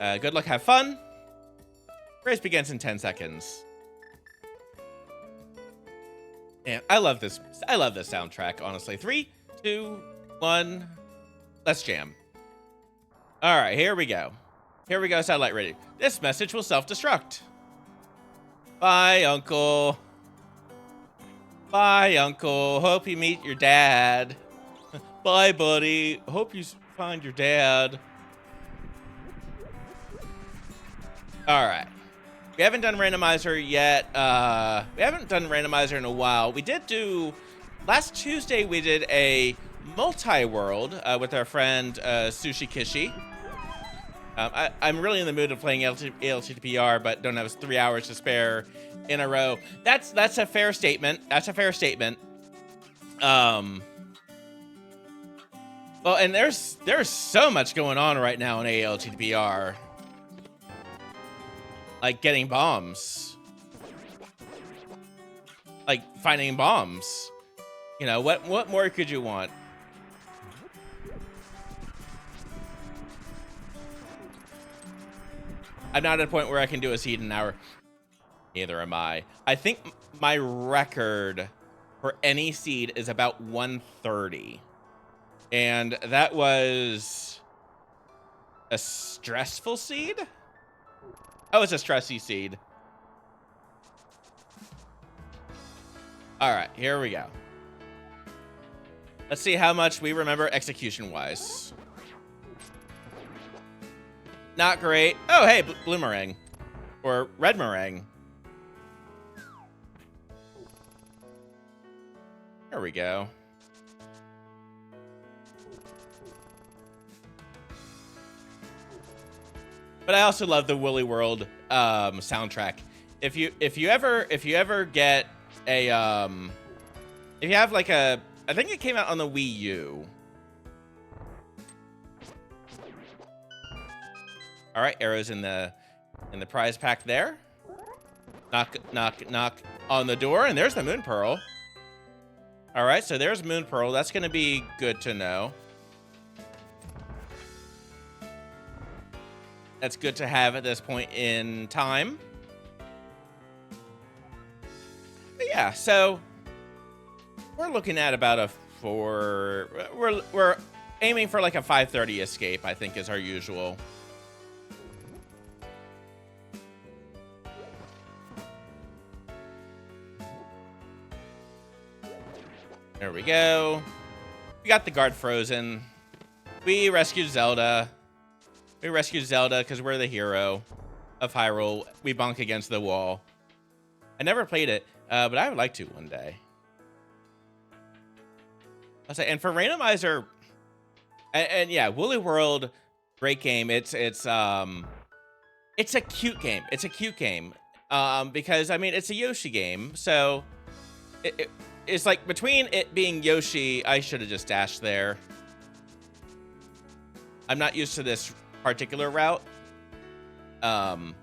Good luck, have fun. Race begins in 10 seconds. Yeah, I love this. I love this soundtrack, honestly. 3, 2, 1. Let's jam. All right, here we go. Here we go, satellite ready. This message will self-destruct. Bye, Uncle. Bye, Uncle. Hope you meet your dad. Bye, buddy. Hope you find your dad. All right. We haven't done randomizer yet. We haven't done randomizer in a while. We did do, last Tuesday, we did a multi-world with our friend Sushi Kishi. I'm really in the mood of playing ALTTPR, but don't have 3 hours to spare in a row. That's a fair statement. That's a fair statement. Well, and there's so much going on right now in ALTTPR. Like getting bombs. Like finding bombs. You know, what more could you want? I'm not at a point where I can do a seed an hour. Neither am I. I think my record for any seed is about 130. And that was a stressful seed? Oh, it's a stressy seed. All right, here we go. Let's see how much we remember execution-wise. Not great. Oh, hey, blue meringue. Or red meringue. There we go. But I also love the Woolly World soundtrack. If you ever get a if you have like a, I think it came out on the Wii U. All right, arrows in the prize pack there. Knock, knock, knock on the door, and there's the Moon Pearl. All right, so there's Moon Pearl. That's gonna be good to know. That's good to have at this point in time. But yeah, so we're looking at about a 4. We're aiming for like a 5:30 escape, I think, is our usual. There we go. We got the guard frozen. We rescued Zelda. We rescued Zelda because we're the hero of Hyrule. We bonk against the wall. I never played it, but I would like to one day. I'll say, and for randomizer, and yeah, Woolly World, great game. It's a cute game. It's a cute game because I mean it's a Yoshi game, so it's like between it being Yoshi, I should have just dashed there. I'm not used to this particular route. So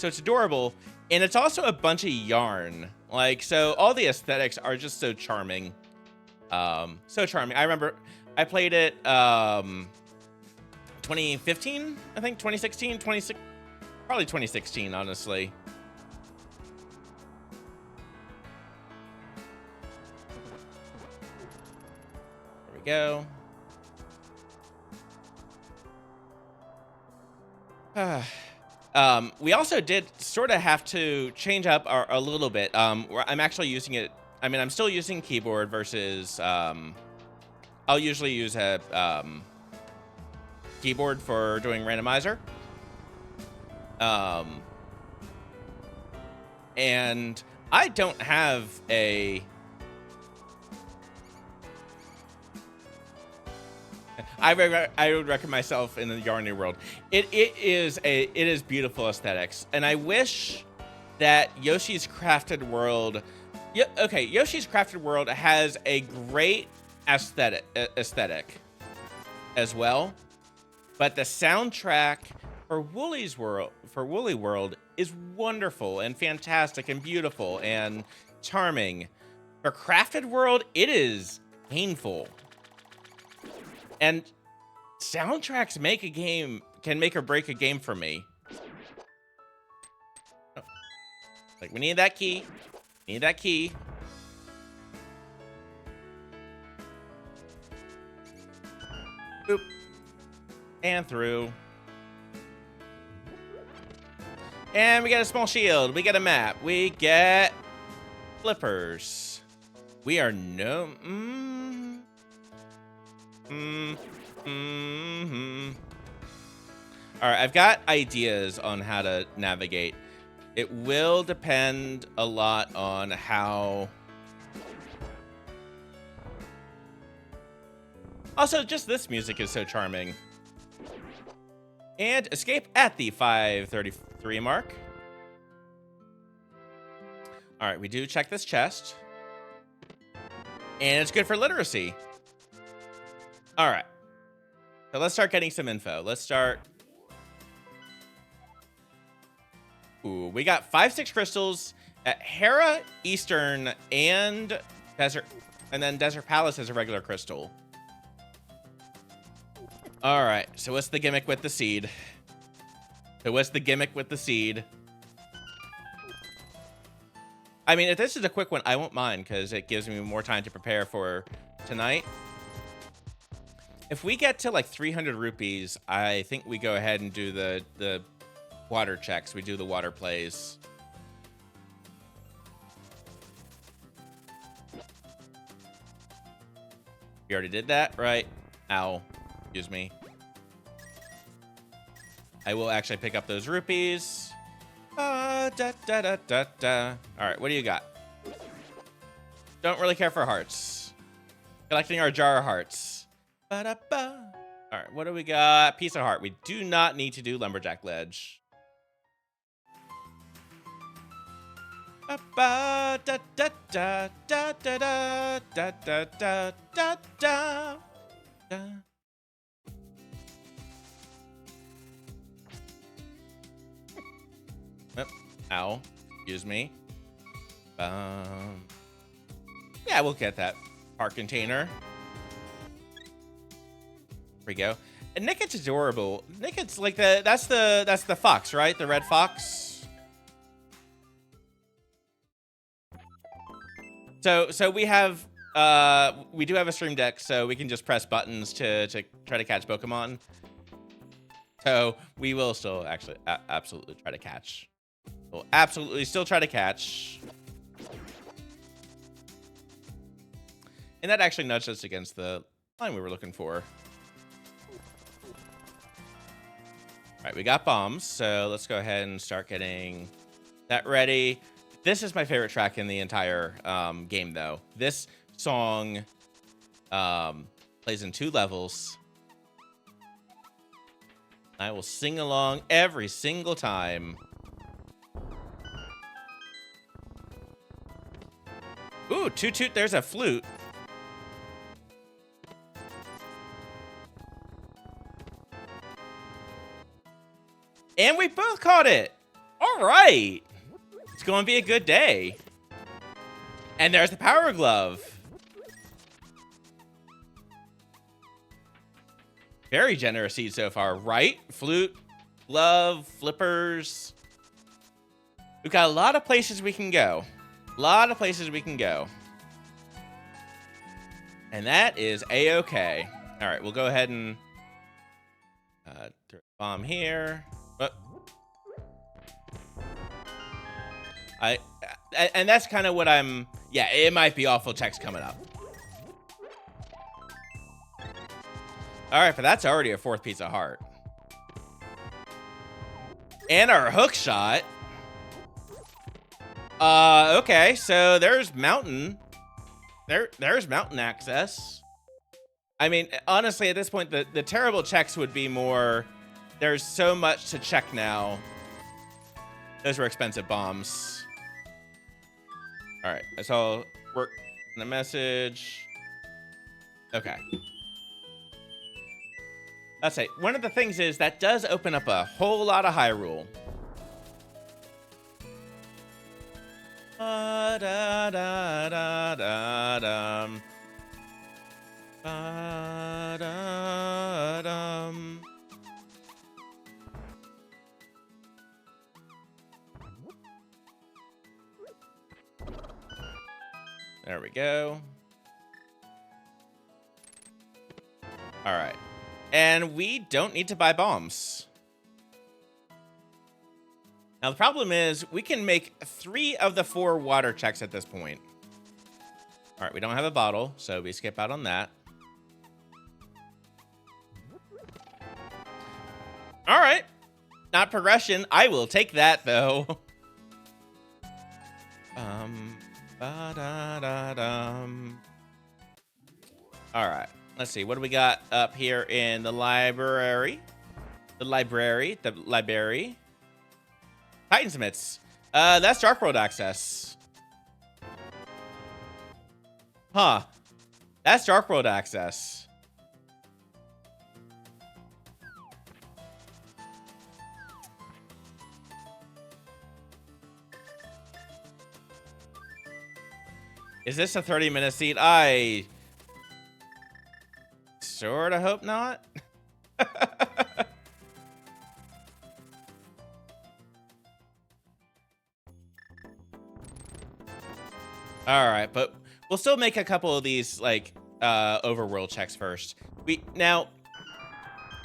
it's adorable, and it's also a bunch of yarn. Like, so all the aesthetics are just so charming. So charming. I remember I played it 2015, I think 2016, probably 2016, honestly. There we go. We also did sort of have to change up a little bit. I'm actually using it. I mean, I'm still using keyboard versus, I'll usually use a keyboard for doing randomizer. And I don't have a, I would recommend myself in the Yarny world. It is beautiful aesthetics, and I wish that Yoshi's Crafted World. Yeah, okay, Yoshi's Crafted World has a great aesthetic as well, but the soundtrack for Woolly World is wonderful and fantastic and beautiful and charming. For Crafted World, it is painful. And soundtracks make a game can make or break a game for me. Oh. Like, we need that key. Need that key. Boop. And through. And we got a small shield. We get a map. We get flippers. We are no... All right, I've got ideas on how to navigate. It will depend a lot on how... Also, just this music is so charming. And escape at the 5:33 mark. All right, we do check this chest. And it's good for literacy. All right. So let's start getting some info. Let's start. Ooh, we got 5-6 crystals at Hera, Eastern, and Desert. And then Desert Palace is a regular crystal. All right. So what's the gimmick with the seed? I mean, if this is a quick one, I won't mind because it gives me more time to prepare for tonight. If we get to like 300 rupees, I think we go ahead and do the water checks. We do the water plays. We already did that, right? Ow. Excuse me. I will actually pick up those rupees. All right, what do you got? Don't really care for hearts. Collecting our jar of hearts. All right, what do we got? Piece of heart. We do not need to do lumberjack ledge. Ow. Excuse me. Yeah, we'll get that heart container. There we go. And Nicket's adorable. Nicket's like that's the fox, right? The red fox. So we have we do have a stream deck, so we can just press buttons to try to catch Pokemon. So we will still actually absolutely try to catch. We'll absolutely still try to catch. And that actually nudged us against the line we were looking for. All right, we got bombs, so let's go ahead and start getting that ready. This is my favorite track in the entire game, though. This song plays in 2 levels. I will sing along every single time. Ooh, toot toot, there's a flute. And we both caught it. All right. It's going to be a good day. And there's the power glove. Very generous seed so far, right? Flute, glove, flippers. We've got a lot of places we can go. A lot of places we can go. And that is A-okay. All right, we'll go ahead and throw a bomb here. And that's kind of what I'm... Yeah, it might be awful checks coming up. All right, but that's already a 4th piece of heart. And our hook shot. Okay, so there's mountain. There's mountain access. I mean, honestly, at this point, the terrible checks would be more... There's so much to check now. Those were expensive bombs. All right, I saw work in the message. Okay. That's it. One of the things is that does open up a whole lot of Hyrule. There we go. All right. And we don't need to buy bombs. Now, the problem is we can make 3 of the 4 water checks at this point. All right, we don't have a bottle, so we skip out on that. All right. Not progression. I will take that, though. All right. Let's see. What do we got up here in the library? The library. Titansmiths. That's Dark World access. Huh. That's Dark World access. Is this a 30-minute seat? I sort of hope not. All right, but we'll still make a couple of these like overworld checks first.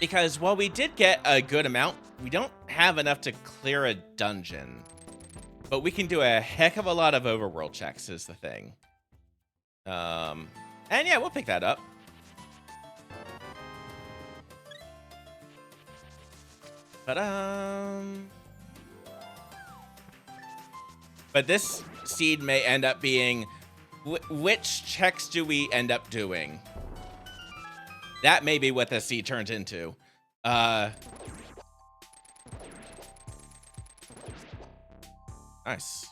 Because while we did get a good amount, we don't have enough to clear a dungeon. But we can do a heck of a lot of overworld checks is the thing. And yeah, we'll pick that up. But this seed may end up being, which checks do we end up doing? That may be what the seed turns into. Nice. Nice.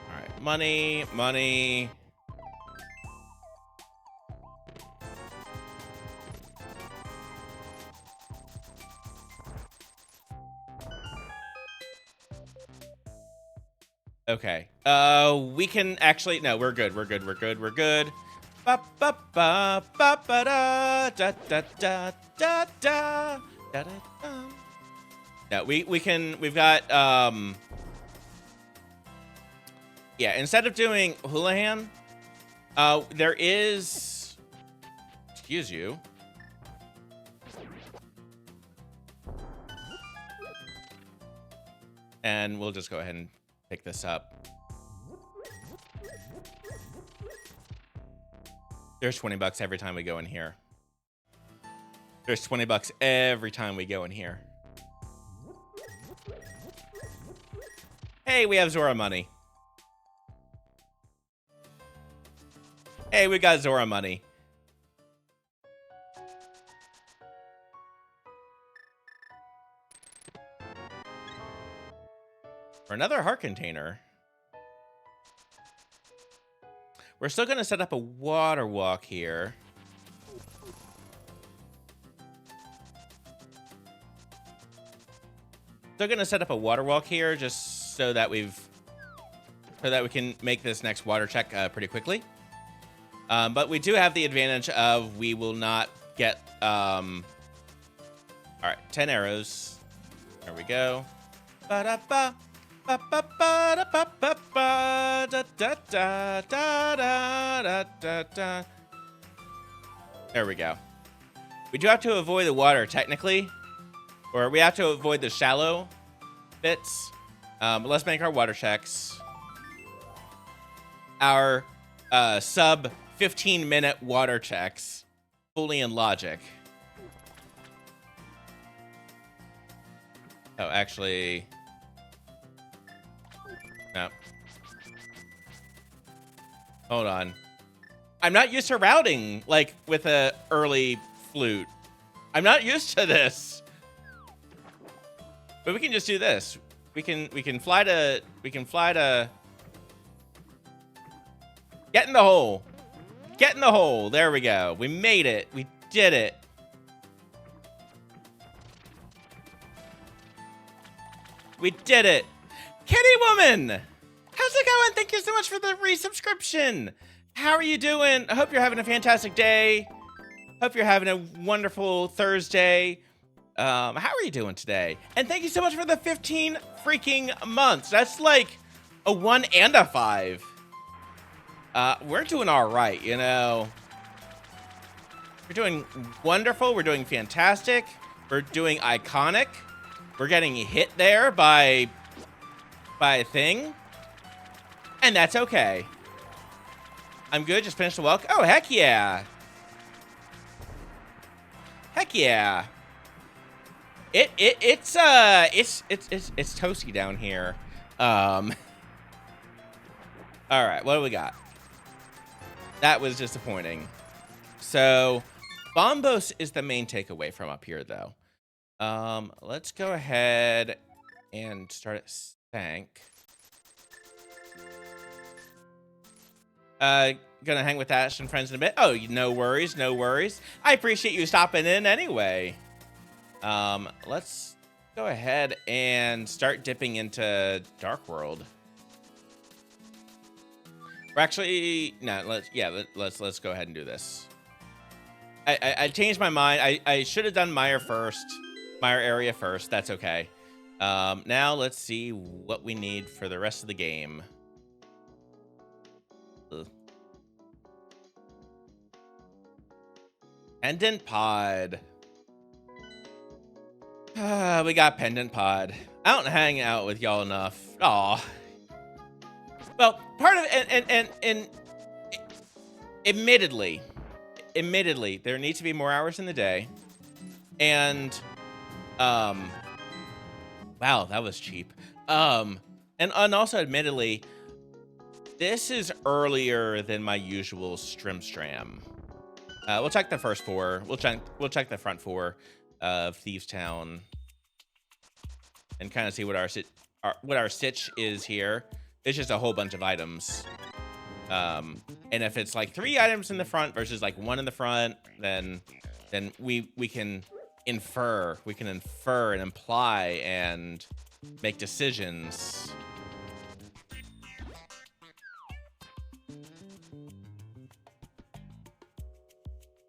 All right, money. Okay. We can actually, no, we're good. Ba ba ba ba ba da da da da da da da da. No, we've got yeah, instead of doing Houlihan, there is, excuse you. And we'll just go ahead and pick this up. There's 20 bucks every time we go in here. There's 20 bucks every time we go in here. Hey, we have Zora money. Hey, we got Zora money. For another heart container. We're still going to set up a water walk here. Still going to set up a water walk here just so that we can make this next water check pretty quickly. But we do have the advantage of we will not get all right, 10 arrows. There we go. Ba-da-ba. Ba ba ba da ba ba ba da da da da da da da. There we go. We do have to avoid the water technically, or we have to avoid the shallow bits. But let's make our water checks. Our sub 15-minute water checks, fully in logic. Oh, actually. No. Hold on. I'm not used to routing like with a early flute. I'm not used to this. But we can just do this. We can fly to get in the hole. Get in the hole. There we go. We made it. We did it. We did it. Kitty Woman! How's it going? Thank you so much for the resubscription. How are you doing? I hope you're having a fantastic day. Hope you're having a wonderful Thursday. How are you doing today? And thank you so much for the 15 freaking months. That's like a 1 and a 5. We're doing all right, you know. We're doing wonderful. We're doing fantastic. We're doing iconic. We're getting hit there by a thing. And that's okay. I'm good. Just finished the walk. Oh, heck yeah. Heck yeah. It's toasty down here. All right, what do we got? That was disappointing. So, Bombos is the main takeaway from up here, though. Let's go ahead and start at Stank. Gonna hang with Ash and friends in a bit. Oh, no worries, no worries. I appreciate you stopping in anyway. Let's go ahead and start dipping into Dark World. We're actually let's go ahead and do this. I changed my mind. I should have done Meyer area first. That's okay. Now let's see what we need for the rest of the game. Ugh. Pendant Pod. We got Pendant Pod. I don't hang out with y'all enough. Aw. Well, part of and admittedly, there needs to be more hours in the day. And wow, that was cheap. And also admittedly, this is earlier than my usual Stram. We'll check the first 4. We'll check the front 4 of Thieves Town and kind of see what our sitch is here. It's just a whole bunch of items. And if it's like 3 items in the front versus like 1 in the front, then we can infer and imply and make decisions.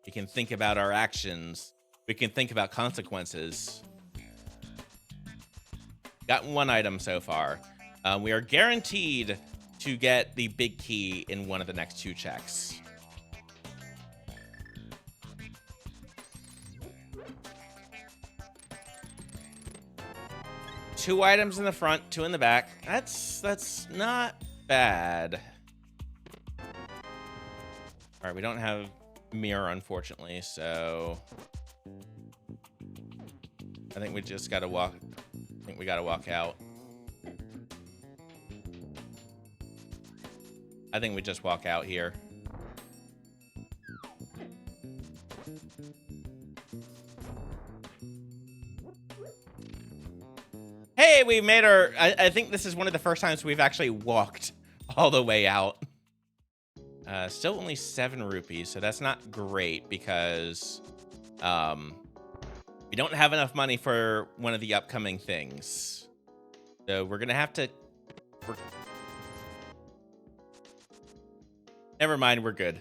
We can think about our actions. We can think about consequences. Got 1 item so far. We are guaranteed to get the big key in one of the next 2 checks. Two items in the front, 2 in the back. That's not bad. All right, we don't have mirror, unfortunately, so I think we just gotta walk. I think we gotta walk out. I think we just walk out here. Hey, we made our... I think this is one of the first times we've actually walked all the way out. Still only 7 rupees, so that's not great because we don't have enough money for one of the upcoming things. So we're gonna have to... Never mind, we're good.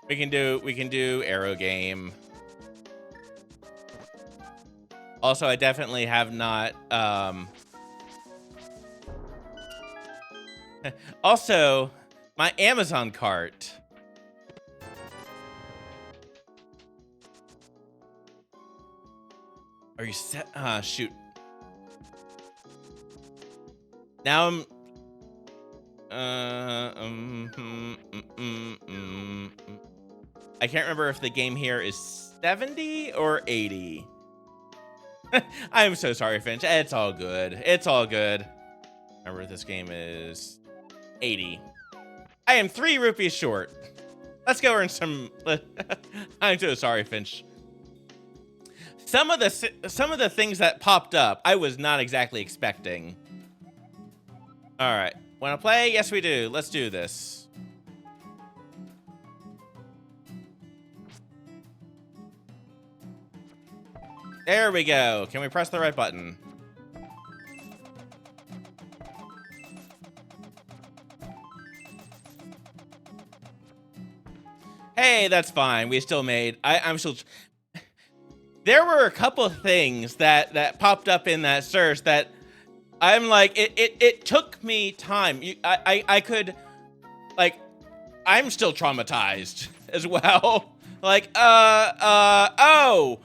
We can do Arrow Game. Also, I definitely have not also, my Amazon cart. Are you set? Shoot. Now I'm I can't remember if the game here is 70 or 80. I'm so sorry, Finch. It's all good. It's all good. Remember, this game is 80. I am 3 rupees short. Let's go earn some... I'm so sorry, Finch. Some of the things that popped up, I was not exactly expecting. All right. Want to play? Yes, we do. Let's do this. There we go. Can we press the right button? Hey, that's fine. We still made... I'm still... there were a couple of things that popped up in that search that I'm like, it took me time. I could, like, I'm still traumatized as well. Like, oh,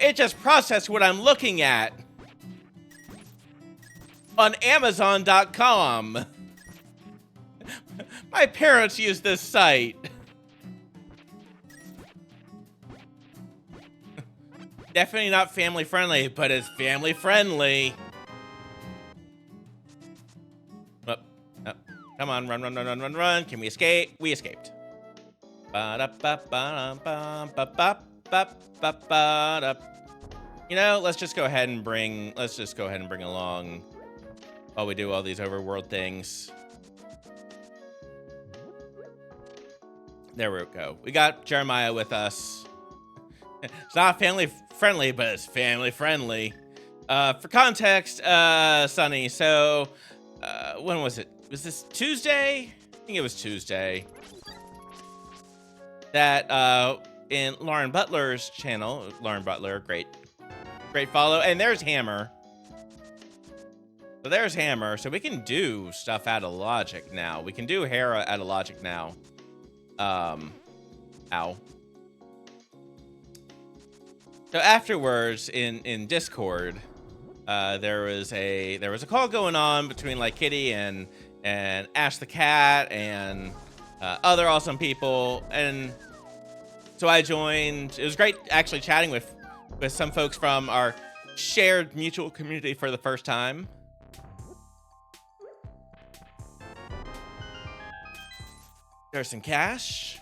it just processed what I'm looking at on Amazon.com. My parents use this site. Definitely not family friendly, but it's family friendly. Oh, oh, come on, run. Can we escape? We escaped. You know, let's just go ahead and bring along while we do all these overworld things. There we go. We got Jeremiah with us. It's not family friendly, but it's family friendly. For context, Sunny, so when was it? Was this Tuesday? I think it was Tuesday. That in Lauren Butler's channel, Lauren Butler, great follow. And there's Hammer. So there's Hammer. So we can do stuff out of logic now. We can do Hera out of logic now. Ow. So afterwards, in Discord, there was a call going on between like Kitty and Ash the Cat and other awesome people, and so I joined. It was great actually chatting with some folks from our shared mutual community for the first time. There's some cash.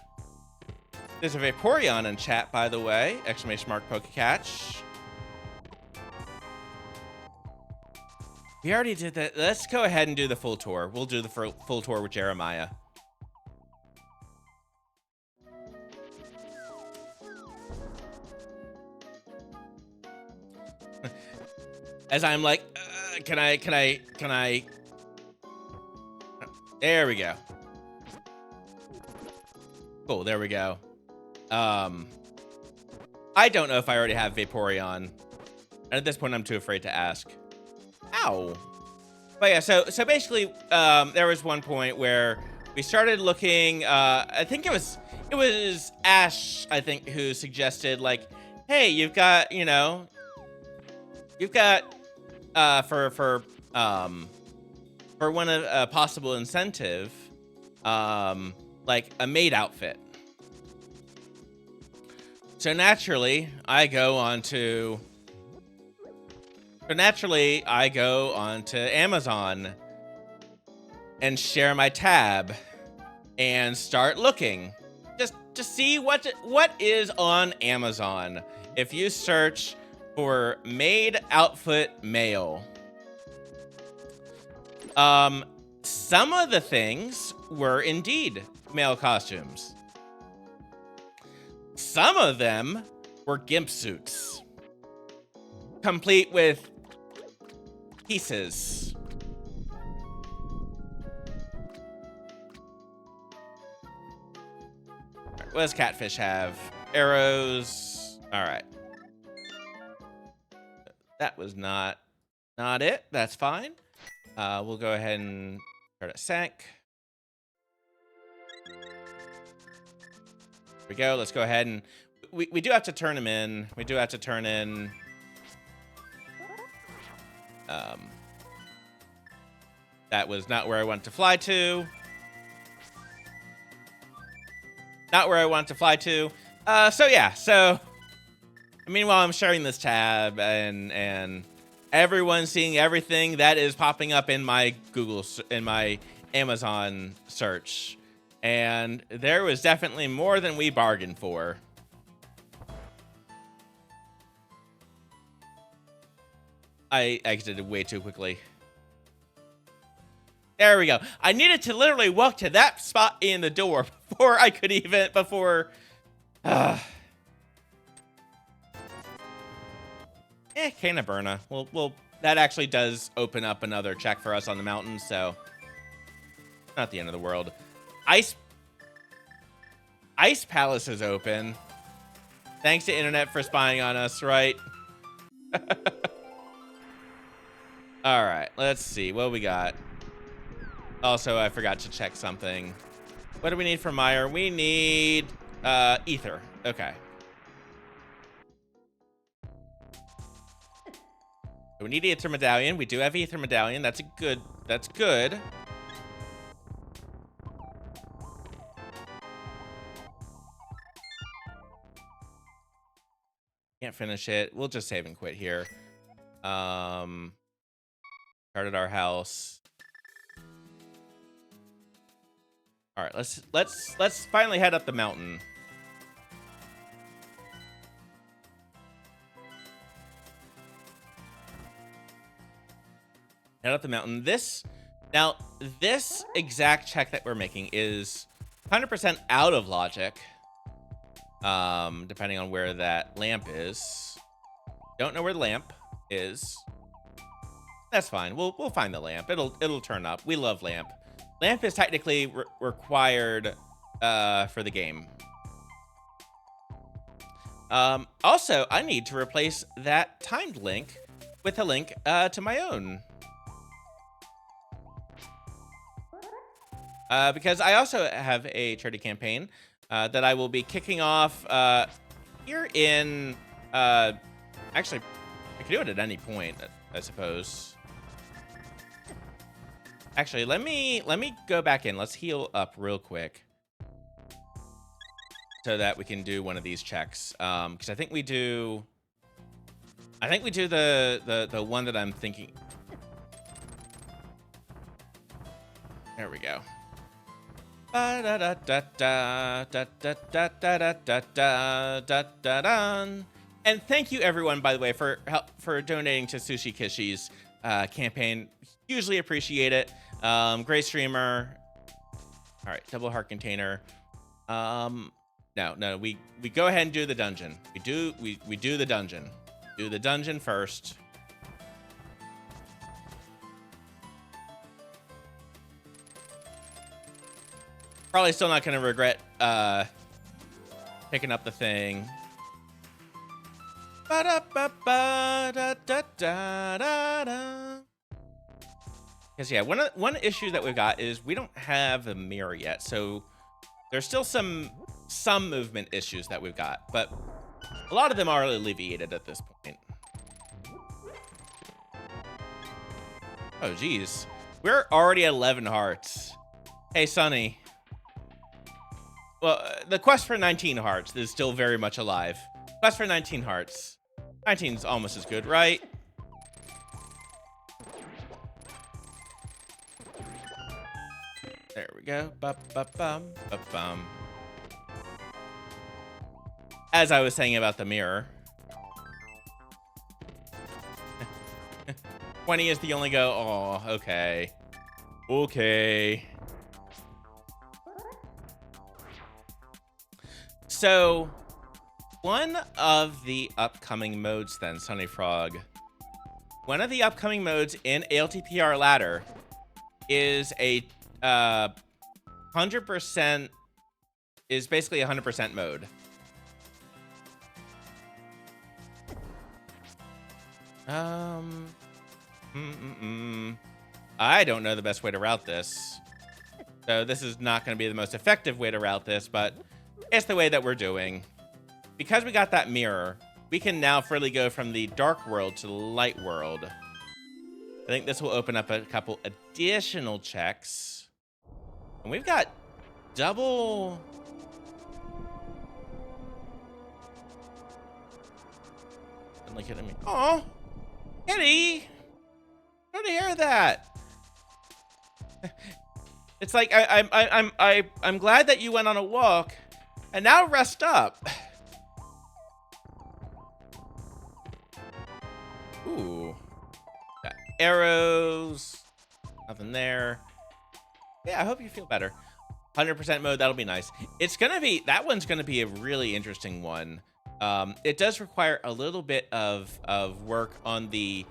There's a Vaporeon in chat, by the way! Exclamation mark Pokecatch. We already did that. Let's go ahead and do the full tour. We'll do the full tour with Jeremiah. As I'm like, can I? There we go. Cool, there we go. I don't know if I already have Vaporeon. And at this point, I'm too afraid to ask. Ow. But yeah, so basically, there was one point where we started looking, I think it was Ash, I think, who suggested, like, hey, you've got, for one possible incentive, like a maid outfit. So naturally, I go onto Amazon and share my tab and start looking just to see what is on Amazon. If you search for maid outfit male, some of the things were indeed male costumes. Some of them were gimp suits, complete with pieces. Right, what does Catfish have? Arrows. All right. That was not it. That's fine. We'll go ahead and start at Sank. Here we go. Let's go ahead and we do have to turn him in. We do have to turn in that was not where I want to fly to. Not where I want to fly to. So yeah, so meanwhile I'm sharing this tab and everyone's seeing everything that is popping up in my my Amazon search. And there was definitely more than we bargained for. I exited way too quickly. There we go. I needed to literally walk to that spot in the door before I could even, Canaberna. Well, that actually does open up another check for us on the mountain, so not the end of the world. Ice Palace is open. Thanks to internet for spying on us, right? All right, let's see what we got. Also, I forgot to check something. What do we need for Meyer? We need ether. Okay. We need ether medallion. We do have ether medallion. That's good. That's good. Can't finish it. We'll just save and quit here. Started our house. All right, let's finally head up the mountain. Head up the mountain. This exact check that we're making is 100% out of logic. Depending on where that lamp is. Don't know where the lamp is. That's fine. We'll find the lamp. It'll turn up. We love lamp. Lamp is technically required for the game. Also, I need to replace that timed link with a link to my own. Because I also have a charity campaign that I will be kicking off here in... actually, I could do it at any point, I suppose. Actually, let me go back in. Let's heal up real quick so that we can do one of these checks. Because I think we do the one that I'm thinking. There we go. And thank you everyone, by the way, for donating to Sushi Kishi's campaign. Hugely appreciate it. Great streamer. All right, double heart container. No, we go ahead and do the dungeon. We do the dungeon. Do the dungeon first. Probably still not gonna regret picking up the thing. Because yeah, one issue that we've got is we don't have a mirror yet, so there's still some movement issues that we've got, but a lot of them are alleviated at this point. Oh geez, we're already at 11 hearts. Hey Sonny. Well, the quest for 19 hearts is still very much alive. Quest for 19 hearts. 19's almost as good, right? There we go. Ba-ba-bum, ba-bum. As I was saying about the mirror. 20 is the only go. Oh, okay. Okay. So, one of the upcoming modes then, Sunny Frog. One of the upcoming modes in ALTTPR Ladder is a 100%, is basically a 100% mode. I don't know the best way to route this. So this is not going to be the most effective way to route this, but it's the way that we're doing. Because we got that mirror, we can now freely go from the dark world to the light world. I think this will open up a couple additional checks. And we've got double... Don't look at me. Oh, Kitty! Don't hear that. It's like I'm glad that you went on a walk, and now rest up. Ooh, got arrows. Nothing there. Yeah, I hope you feel better. 100% mode, that'll be nice. It's gonna be, that one's gonna be a really interesting one. It does require a little bit of work on the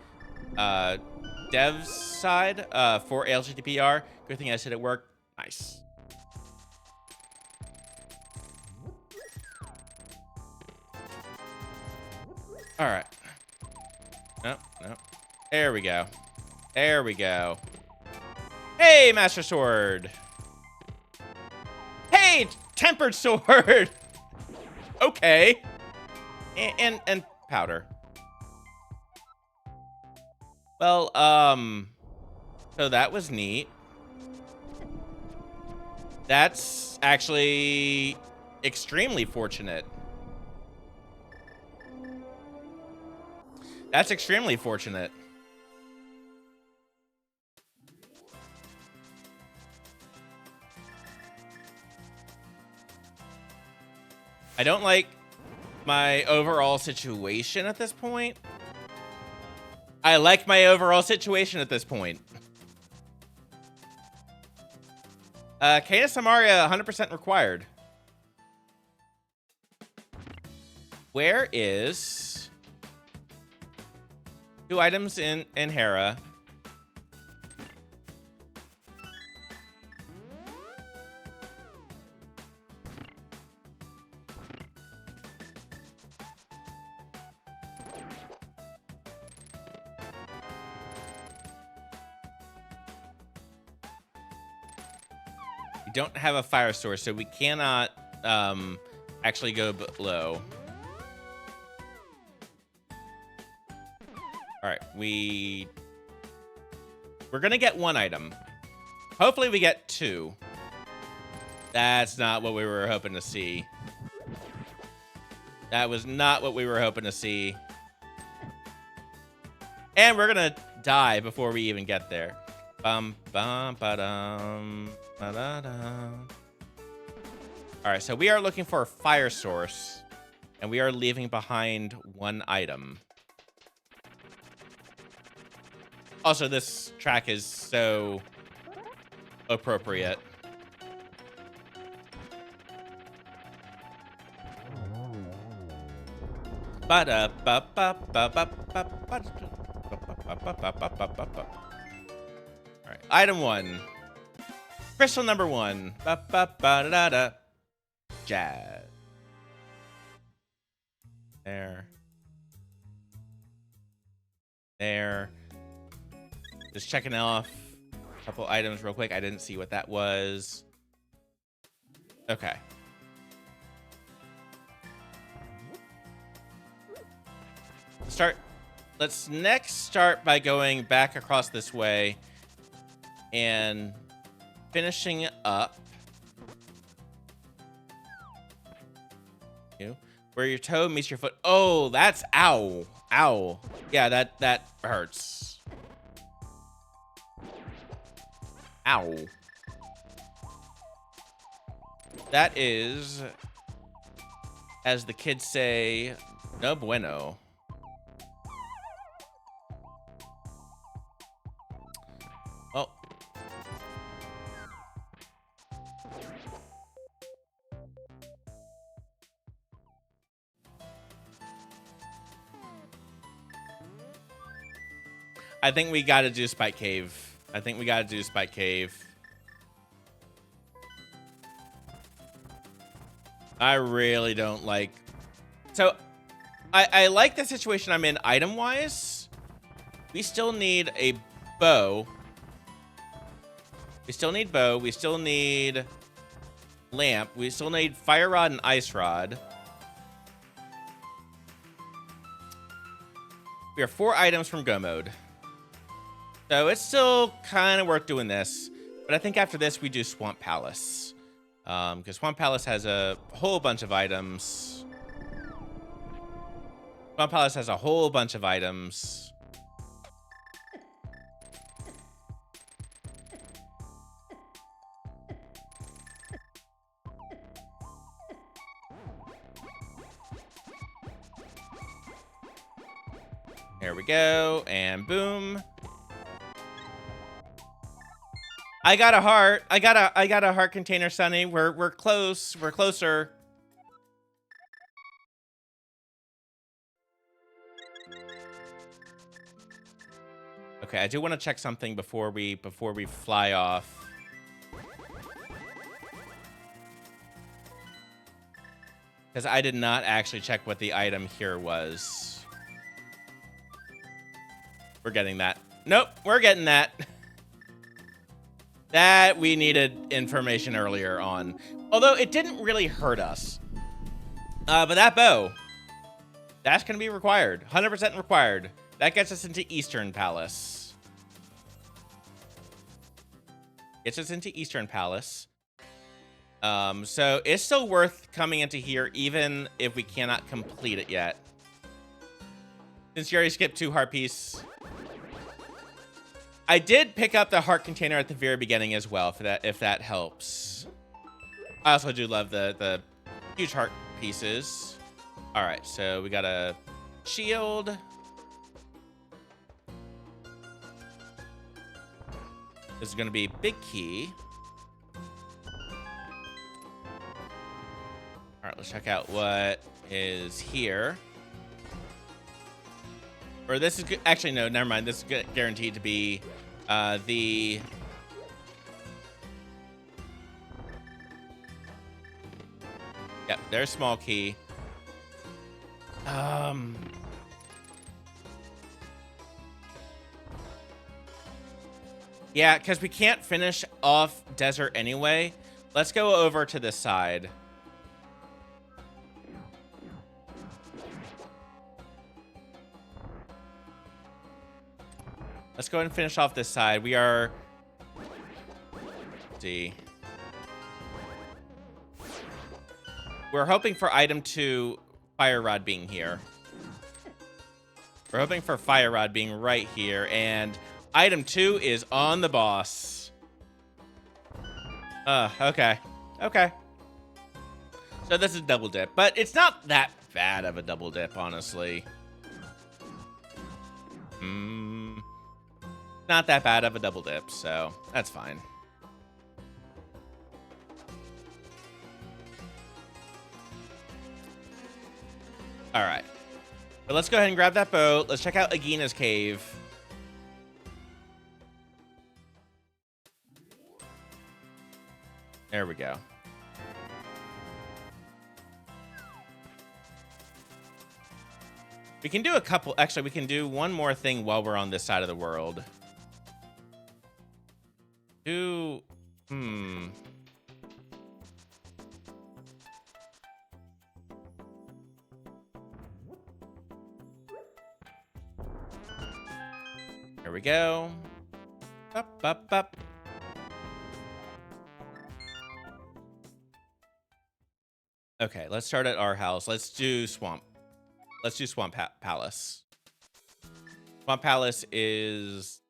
devs side for ALTTPR. Good thing I said it worked. Nice. All right. Nope, nope. There we go. There we go. Hey, Master Sword. Hey, Tempered Sword. Okay. And powder. Well, so that was neat. That's actually extremely fortunate. That's extremely fortunate. I don't like my overall situation at this point. I like my overall situation at this point. Canis Samaria 100% required. Where is 2 items in Hera? We don't have a fire source, so we cannot actually go below. All right, we're gonna get 1 item. Hopefully we get 2. That's not what we were hoping to see. That was not what we were hoping to see. And we're gonna die before we even get there. Bum bum ba-dum ba-da-dum. All right, so we are looking for a fire source, and we are leaving behind 1 item. Also, this track is so appropriate. All right, item 1. Crystal number 1. Jazz. There. There. Just checking off a couple items real quick. I didn't see what that was. Okay. Let's next start by going back across this way and finishing up where your toe meets your foot. Oh, that's ow. Ow. Yeah, that hurts. Ow. That is, as the kids say, no bueno. Well, I think we gotta do Spike Cave. I think we gotta do Spike Cave. I really don't like... So, I like the situation I'm in item-wise. We still need a bow. We still need bow. We still need lamp. We still need fire rod and ice rod. We are 4 items from go mode. So it's still kind of worth doing this. But I think after this, we do Swamp Palace. Because Swamp Palace has a whole bunch of items. Swamp Palace has a whole bunch of items. There we go, and boom. I got a heart. I got a heart container, Sunny. We're close. We're closer. Okay, I do want to check something before we fly off. Because I did not actually check what the item here was. We're getting that. Nope, we're getting that. That we needed information earlier on. Although it didn't really hurt us. But that bow, that's going to be required. 100% required. That gets us into Eastern Palace. Gets us into Eastern Palace. So it's still worth coming into here, even if we cannot complete it yet. Since you already skipped 2 heart piece. I did pick up the heart container at the very beginning as well, if that helps. I also do love the huge heart pieces. All right, so we got a shield. This is going to be big key. All right, let's check out what is here. Or this is good. Actually, no, never mind. This is guaranteed to be the... Yep, there's small key. Yeah, because we can't finish off desert anyway. Let's go over to this side. Let's go ahead and finish off this side. We are... Let's see. We're hoping for item 2, Fire Rod being here. We're hoping for Fire Rod being right here. And item 2 is on the boss. Okay. Okay. So this is double dip. But it's not that bad of a double dip, honestly. Not that bad of a double dip, so that's fine. All right. But let's go ahead and grab that boat. Let's check out Agina's cave. There we go. We can do a couple. Actually, we can do one more thing while we're on this side of the world. There we go. Up, up, up. Okay, let's start at our house. Let's do Swamp. Let's do Swamp Palace. Swamp Palace is...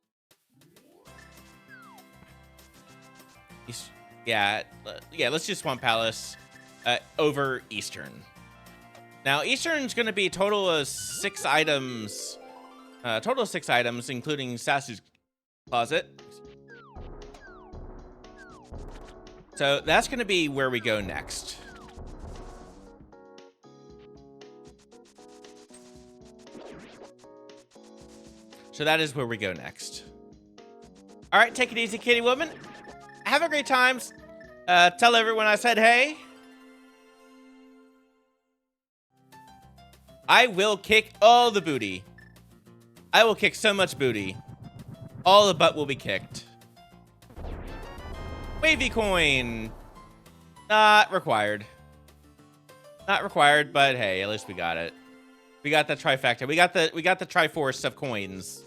Yeah, let's do Swamp Palace over Eastern. Now, Eastern's going to be a total of 6 items. Total of 6 items, including Sasu's closet. So that's going to be where we go next. So that is where we go next. All right, take it easy, kitty woman. Have a great time. Tell everyone I said hey. I will kick all the booty. I will kick so much booty. All the butt will be kicked. Wavy coin. Not required. Not required, but hey, at least we got it. We got the trifecta. We got the Triforce of coins.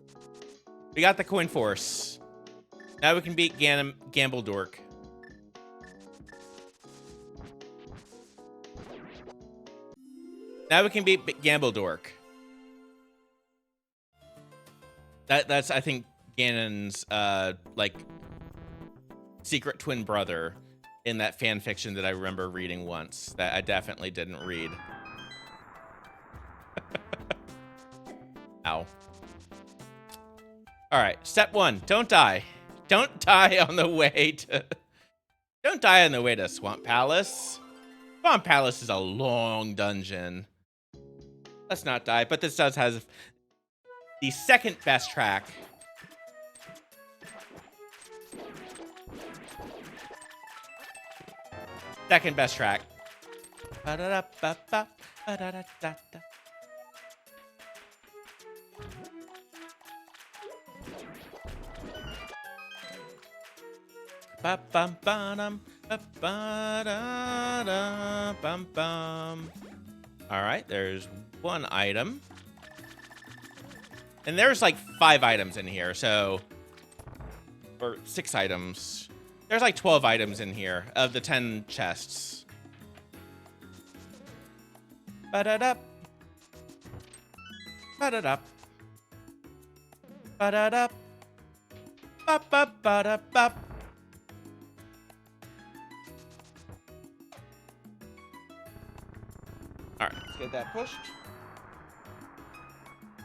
We got the coin force. Now we can beat Gamble Dork. Now we can beat Gamble Dork. That's I think Ganon's like secret twin brother in that fan fiction that I remember reading once that I definitely didn't read. Ow. All right, step 1, don't die. Don't die on the way to... Don't die on the way to Swamp Palace. Swamp Palace is a long dungeon. Let's not die, but this does have the second best track. Second best track. Ba-da-da-ba-ba, ba-da-da-da-da. All right, there's one item. And there's like 5 items in here, so... Or 6 items. There's like 12 items in here of the 10 chests. Ba-da-da. Ba-da-da. Ba-da-da. Ba-ba-ba-da-ba. Alright, let's get that pushed.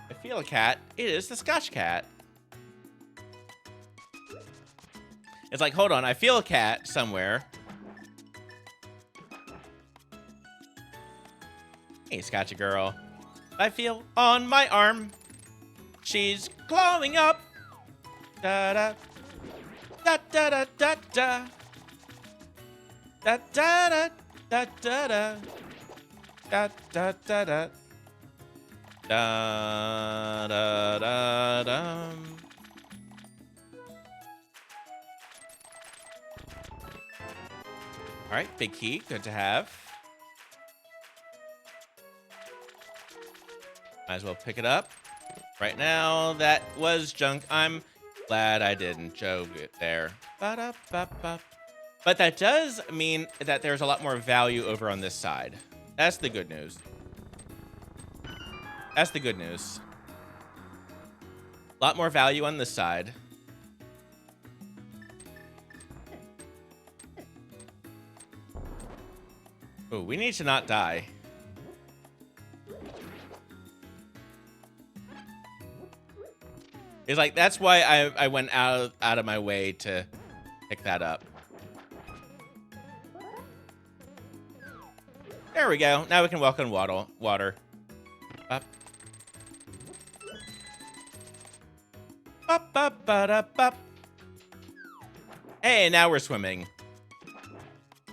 I feel a cat. It is the Scotch cat. It's like, hold on, I feel a cat somewhere. Hey, Scotchy girl. I feel on my arm. She's clawing up. Da da da da da da da da da da da da da da da da da da da da. All right, big key, good to have. Might as well pick it up. Right now, that was junk. I'm glad I didn't joke it there. Ba-da-ba-ba. But that does mean that there's a lot more value over on this side. That's the good news. That's the good news. A lot more value on this side. Oh, we need to not die. It's like, that's why I went out of my way to pick that up. There we go. Now we can walk on water. Up. Up, up, up, up, up. Hey, now we're swimming.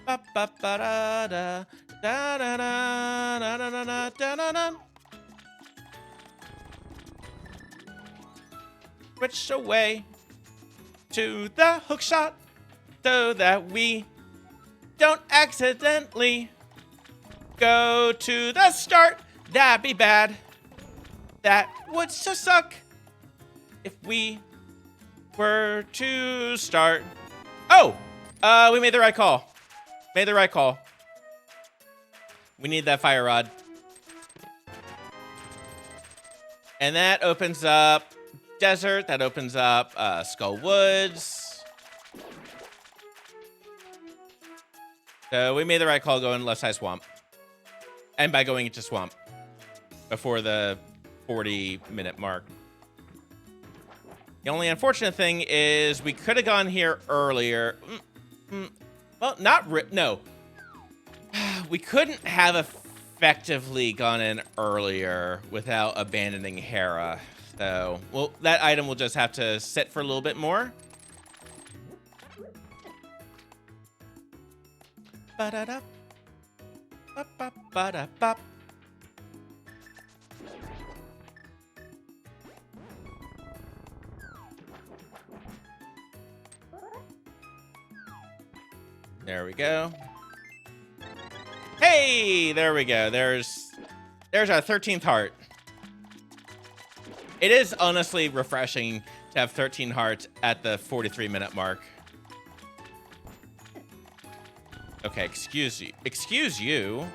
Up, up, da, da, da, da, da, da, da, da, da, da. Switch away to the hook shot so that we don't accidentally go to the start. That'd be bad. That would so suck if we were to start. Oh, we made the right call. Made the right call. We need that fire rod. And that opens up desert. That opens up Skull Woods. So we made the right call going left side swamp. And by going into swamp before the 40-minute mark. The only unfortunate thing is we could have gone here earlier. Well, no. We couldn't have effectively gone in earlier without abandoning Hera. So, well, that item will just have to sit for a little bit more. Ba-da-da. Ba-ba-ba-da-bop. There we go. Hey, there we go. There's our 13th heart. It is honestly refreshing to have 13 hearts at the 43-minute mark. Okay, excuse you.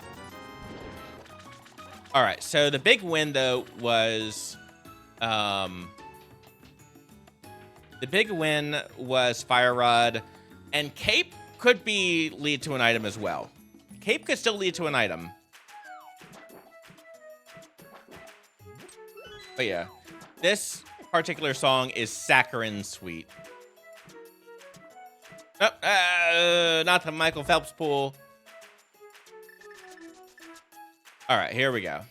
All right, so the big win though was Fire Rod, and Cape could lead to an item as well. Cape could still lead to an item. But yeah, this particular song is saccharine sweet. Oh, not the Michael Phelps pool. All right, here we go.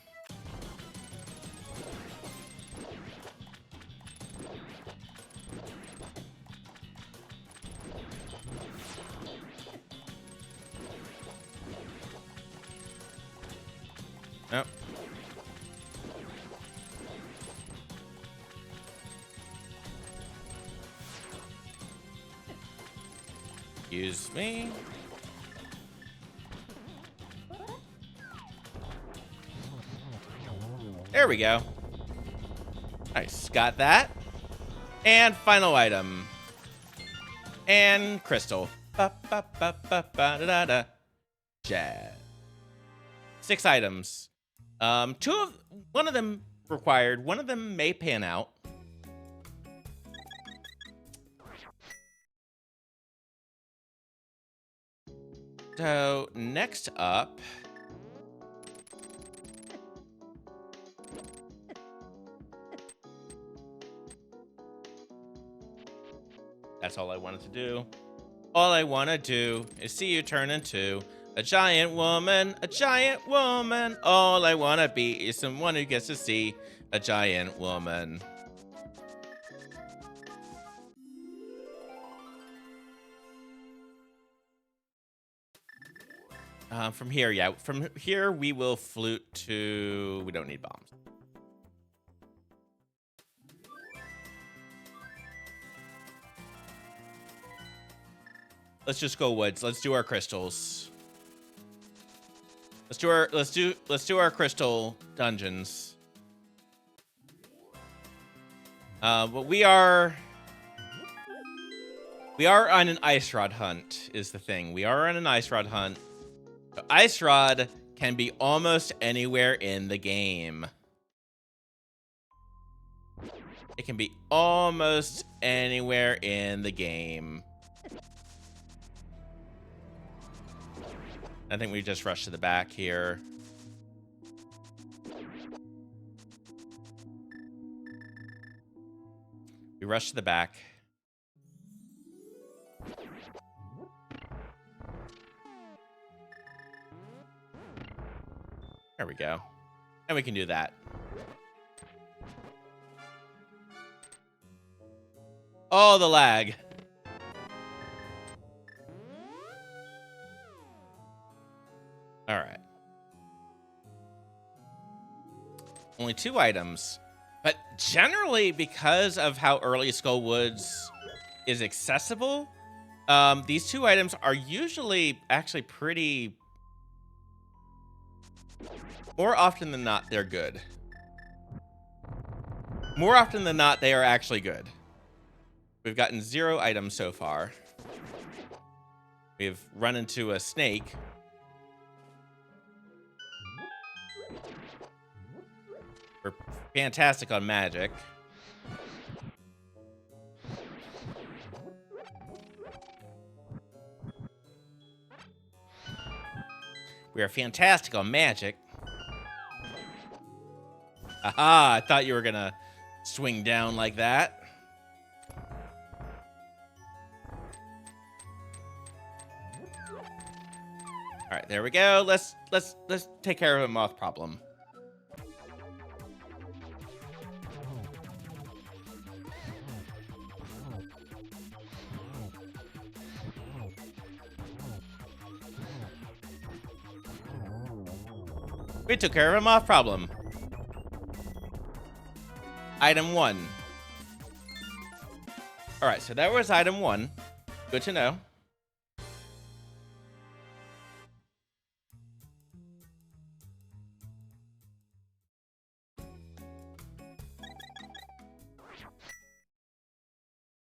Nope. Excuse me. There we go. Nice, got that. And final item. And crystal. Ba, ba, ba, ba, ba, da, da, da. Jazz. 6 items. One of them required. One of them may pan out. So next up, that's all I wanted to do. All I want to do is see you turn into a giant woman, a giant woman. All I want to be is someone who gets to see a giant woman. From here, yeah. From here, we will flute to... We don't need bombs. Let's just go woods. Let's do our crystals. Let's do our crystal dungeons. But we are on an ice rod hunt is the thing. We are on an ice rod hunt. So ice rod can be almost anywhere in the game. It can be almost anywhere in the game. I think we just rushed to the back here. We rushed to the back. There we go. And we can do that. Oh, the lag. All right. Only 2 items. But generally, because of how early Skull Woods is accessible, these 2 items are usually actually pretty... More often than not, they're good. More often than not, they are actually good. We've gotten 0 items so far. We've run into a snake. We're fantastic on magic. We are fantastic on magic. Aha, I thought you were gonna swing down like that. All right, there we go. Let's take care of a moth problem. We took care of a moth problem. Item 1. All right, so that was item 1. Good to know.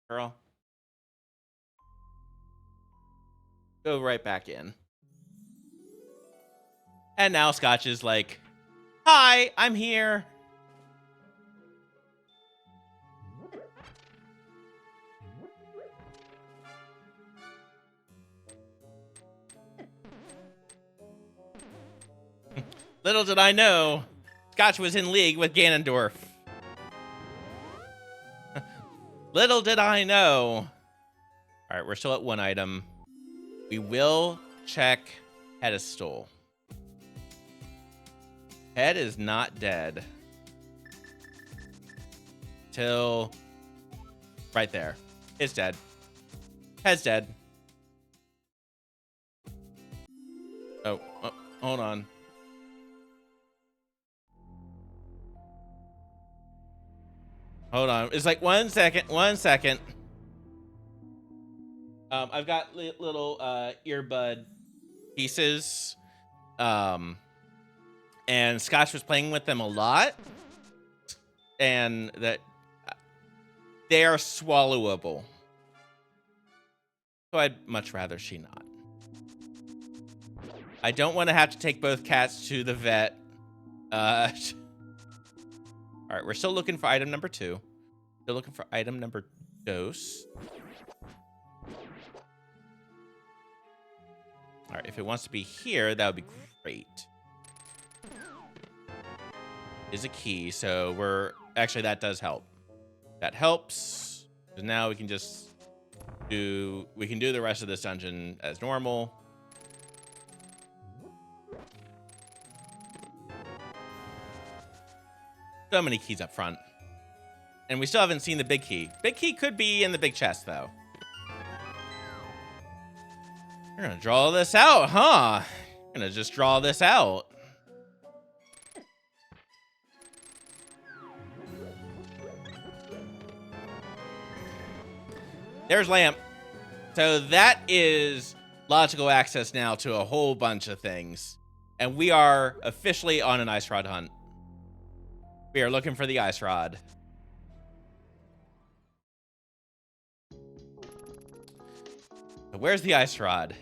Girl. Go right back in. And now Scotch is like, hi, I'm here. Little did I know, Scotch was in league with Ganondorf. Little did I know. All right, we're still at 1 item. We will check pedestal. Head is not dead. Till right there. It's dead. Head's dead. Oh, hold on. Hold on. It's like 1 second. 1 second. I've got little earbud pieces, and Scotch was playing with them a lot, and that they are swallowable. So I'd much rather she not. I don't want to have to take both cats to the vet. All right, we're still looking for item number 2. Still looking for item number dose. All right, if it wants to be here, that would be great. Is a key, so we're actually, that does help. That helps. So now we can just do the rest of this dungeon as normal. So many keys up front. And we still haven't seen the big key. Big key could be in the big chest, though. We're gonna draw this out, huh? We're gonna just draw this out. There's Lamp. So that is logical access now to a whole bunch of things. And we are officially on an ice rod hunt. We are looking for the ice rod. So where's the ice rod?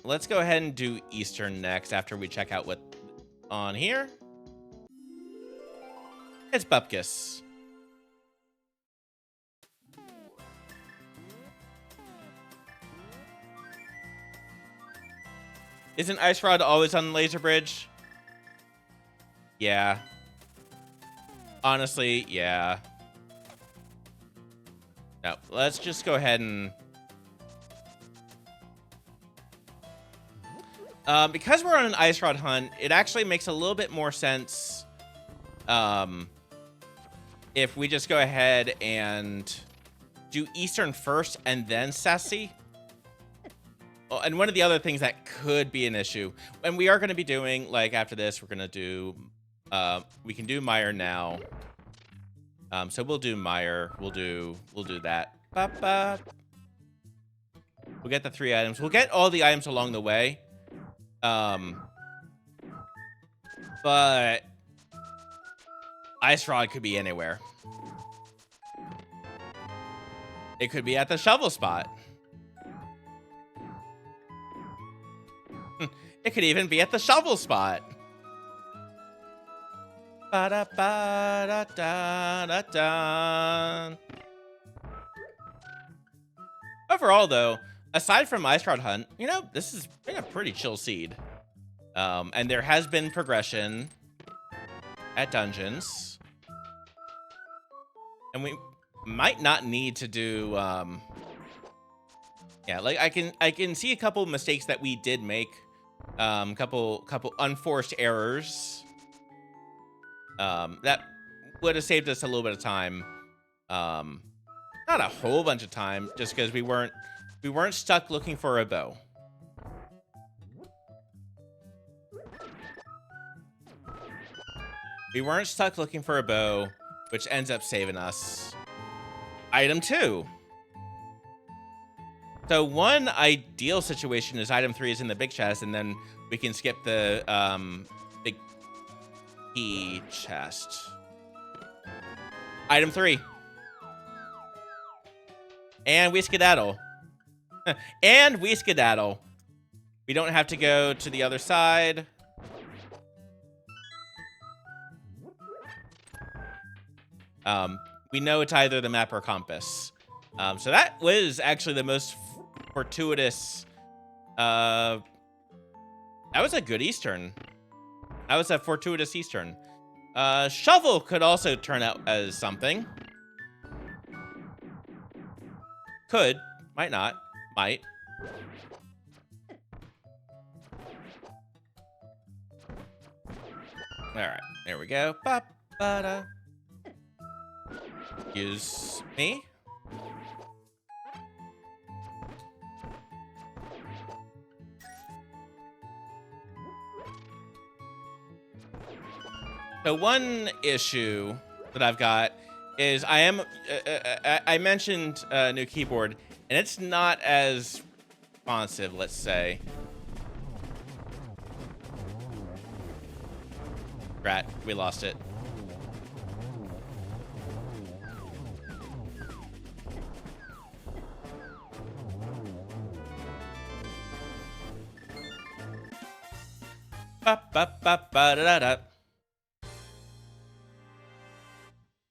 Let's go ahead and do Eastern next after we check out what's on here. It's Bupkis. Isn't Ice Rod always on the laser bridge? Yeah. Honestly, yeah. No, let's just go ahead and... because we're on an Ice Rod hunt, it actually makes a little bit more sense if we just go ahead and do Eastern first and then Sassy. Oh, and one of the other things that could be an issue, and we are going to be doing, like, after this, we're going to do, we can do Meyer now. So we'll do Meyer. We'll do that. We'll get the 3 items. We'll get all the items along the way. But Ice Rod could be anywhere. It could be at the shovel spot. It could even be at the shovel spot. Ba-da-ba-da-da-da-da. Overall, though, aside from Ice Rod Hunt, you know, this has been a pretty chill seed. And there has been progression at dungeons. And we might not need to do... yeah, like I can see a couple mistakes that we did make. Couple unforced errors. That would have saved us a little bit of time. Not a whole bunch of time, just because we weren't stuck looking for a bow. We weren't stuck looking for a bow, which ends up saving us. Item 2. So one ideal situation is item 3 is in the big chest, and then we can skip the big key chest. Item 3. And we skedaddle. And we skedaddle. We don't have to go to the other side. We know it's either the map or compass. So that was actually the most fortuitous. That was a good Eastern. That was a fortuitous Eastern. Shovel could also turn out as something. Could. Might not. Might. Alright. There we go. Ba-ba-da. Use me. So one issue that I've got is I mentioned new keyboard, and it's not as responsive, let's say. Rat, we lost it. Ba ba ba ba da da da.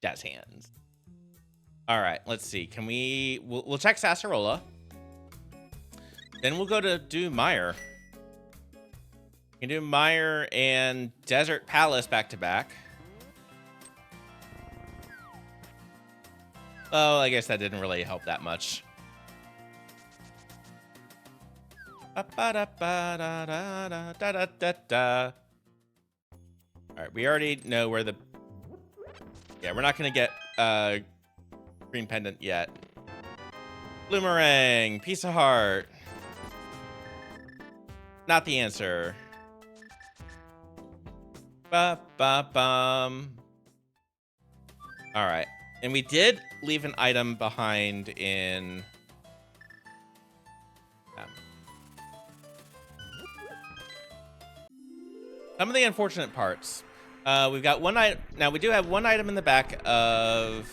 Jazz hands. All right, let's see. Can we'll check Sassarola. Then we'll go to do Meyer. We can do Meyer and Desert Palace back to back. Oh, I guess that didn't really help that much. All right, we already know where the... Yeah, we're not going to get green pendant yet. Bloomerang, piece of heart. Not the answer. Ba-ba-bum. All right. And we did leave an item behind in... some of the unfortunate parts. We've got one item. Now, we do have one item in the back of...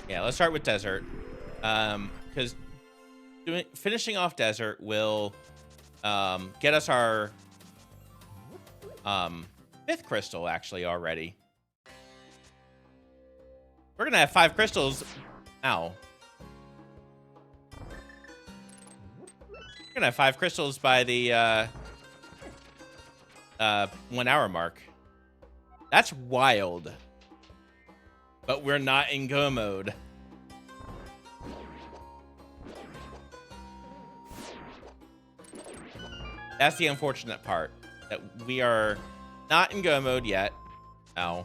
Yeah, let's start with Desert. Because finishing off Desert will get us our 5th crystal, actually, already. We're going to have 5 crystals. Ow. We're going to have 5 crystals by the 1 hour mark. That's wild. But we're not in go mode. That's the unfortunate part. That we are not in go mode yet. Ow.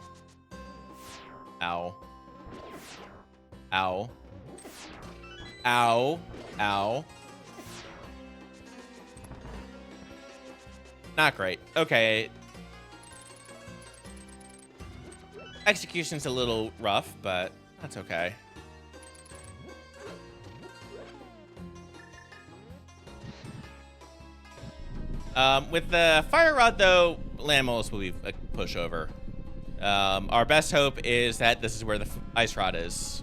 Ow. Ow. Ow. Ow. Not great. Okay. Execution's a little rough, but that's okay. With the fire rod, though, Landmolus will be a pushover. Our best hope is that this is where the ice rod is.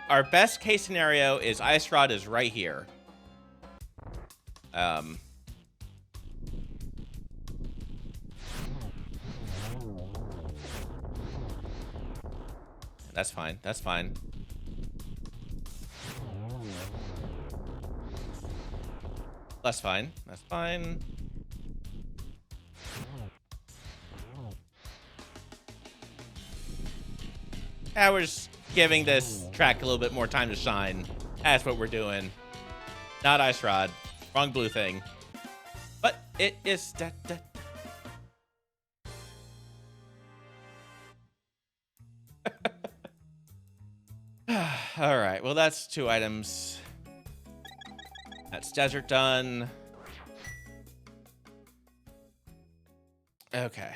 Our best case scenario is ice rod is right here. That's fine. That's fine. That's fine. That's fine. Yeah, we're just giving this track a little bit more time to shine. That's what we're doing. Not ice rod. Wrong blue thing. But it is... All right. Well, that's 2 items. That's Desert done. Okay.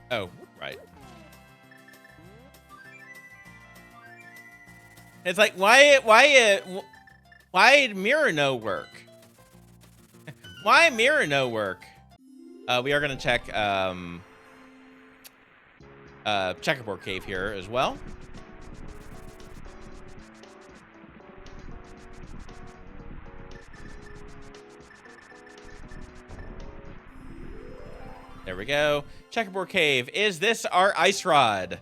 Oh, right. It's like, why mirror no work? Why mirror no work? We are gonna check checkerboard cave here as well. There we go. Checkerboard cave. Is this our ice rod?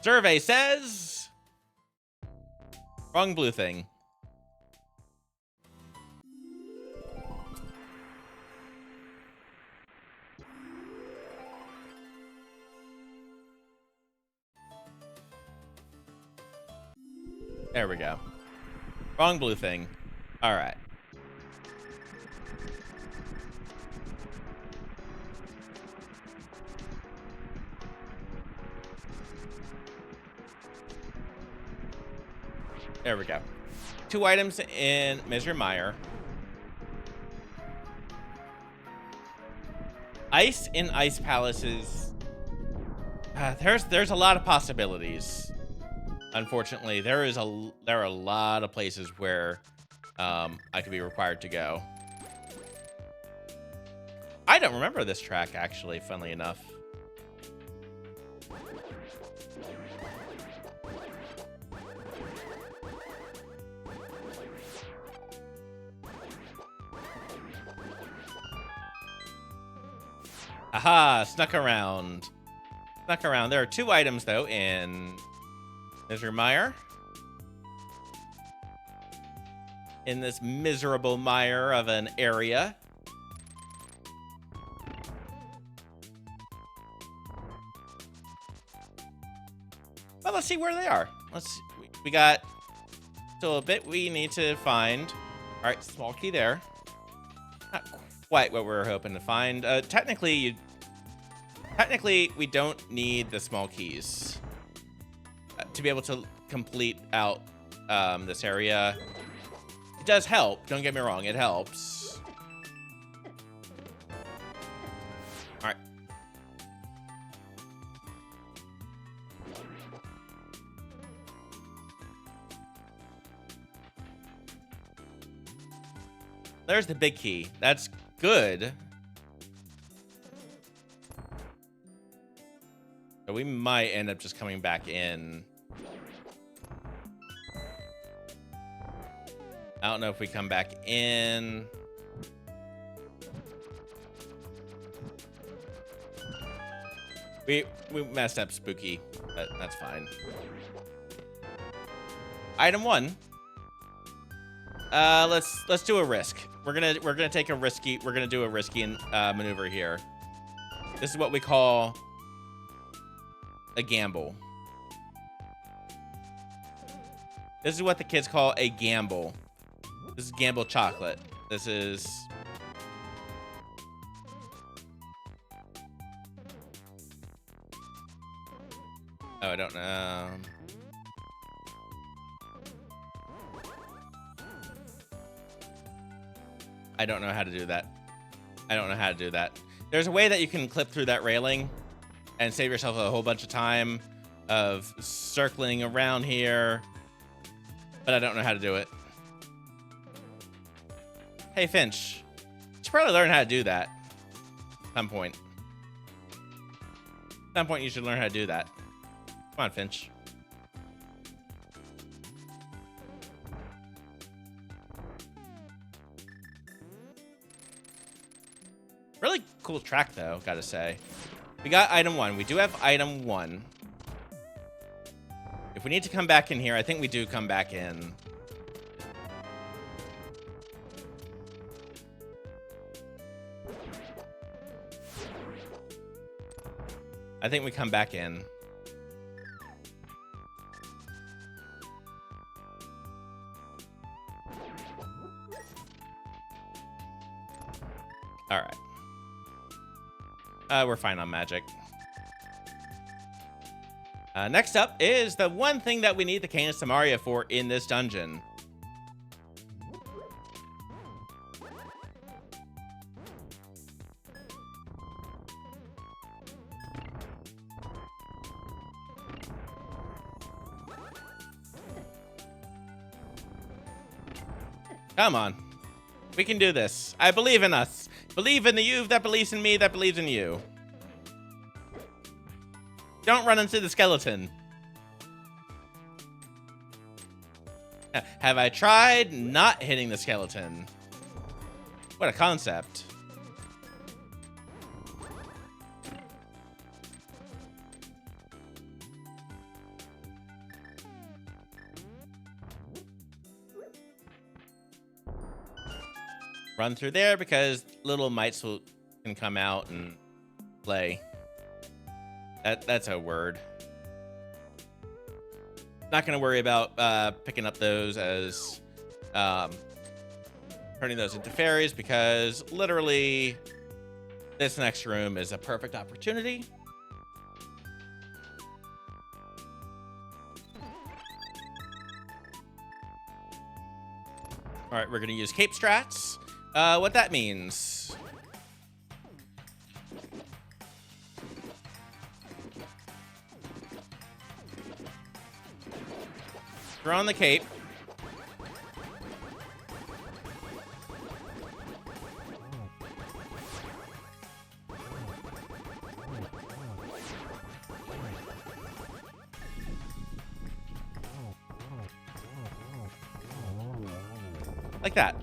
Survey says... wrong blue thing. There we go. Wrong blue thing. All right. There we go. 2 items in Mr. Meyer. Ice in Ice Palaces. There's a lot of possibilities. Unfortunately, there are a lot of places where I could be required to go. I don't remember this track, actually, funnily enough. Aha, snuck around. Snuck around. There are 2 items, though, in Mr. Mire. In this miserable mire of an area. Well, let's see where they are. We got still a bit we need to find. All right, small key there. Not quite what we were hoping to find. Technically, we don't need the small keys to be able to complete out this area. It does help. Don't get me wrong. It helps. All right. There's the big key. That's good. So we might end up just coming back in. I don't know if we come back in. We messed up Spooky, but that's fine. Item 1. Let's do a risk. We're gonna take a risky. We're gonna do a risky maneuver here. This is what we call a gamble. This is what the kids call a gamble. This is gamble chocolate. This is... Oh, I don't know. I don't know how to do that. I don't know how to do that. There's a way that you can clip through that railing and save yourself a whole bunch of time of circling around here, but I don't know how to do it. Hey, Finch. You should probably learn how to do that at some point. At some point, you should learn how to do that. Come on, Finch. Really cool track, though, gotta say. We got item 1. We do have item 1. If we need to come back in here, I think we do come back in. I think we come back in. All right. We're fine on magic. Next up is the one thing that we need the Cane of Samaria for in this dungeon. Come on. We can do this. I believe in us. Believe in the you that believes in me that believes in you. Don't run into the skeleton. Have I tried not hitting the skeleton? What a concept. Run through there because little mites can come out and play. That's a word. Not going to worry about picking up those as turning those into fairies because literally this next room is a perfect opportunity. All right, we're going to use cape strats. What that means Throw on the cape. Like that.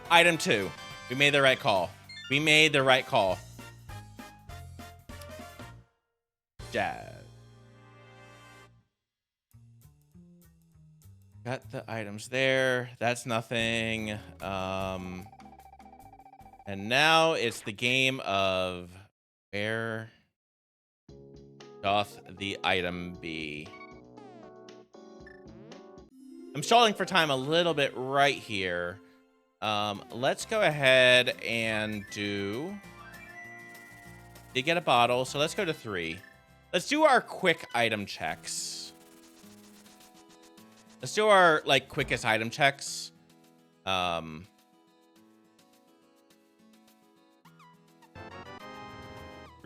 Item 2. We made the right call. We made the right call. Jazz. Got the items there. That's nothing. And now it's the game of where doth the item be? I'm stalling for time a little bit right here. Let's go ahead and do... Did get a bottle, so let's go to 3. Let's do our quick item checks. Let's do our, like, quickest item checks. 3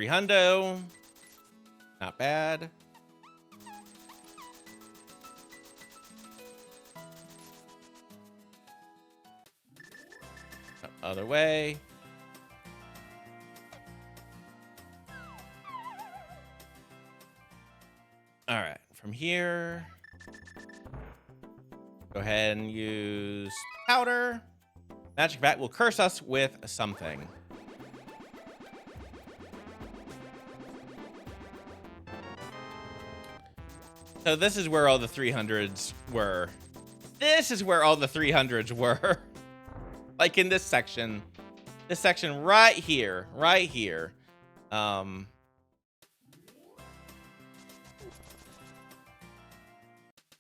hundo. Not bad. Other way. All right, from here, go ahead and use powder. Magic Bat will curse us with something. So this is where all the 300s were. This is where all the 300s were. Like in this section right here,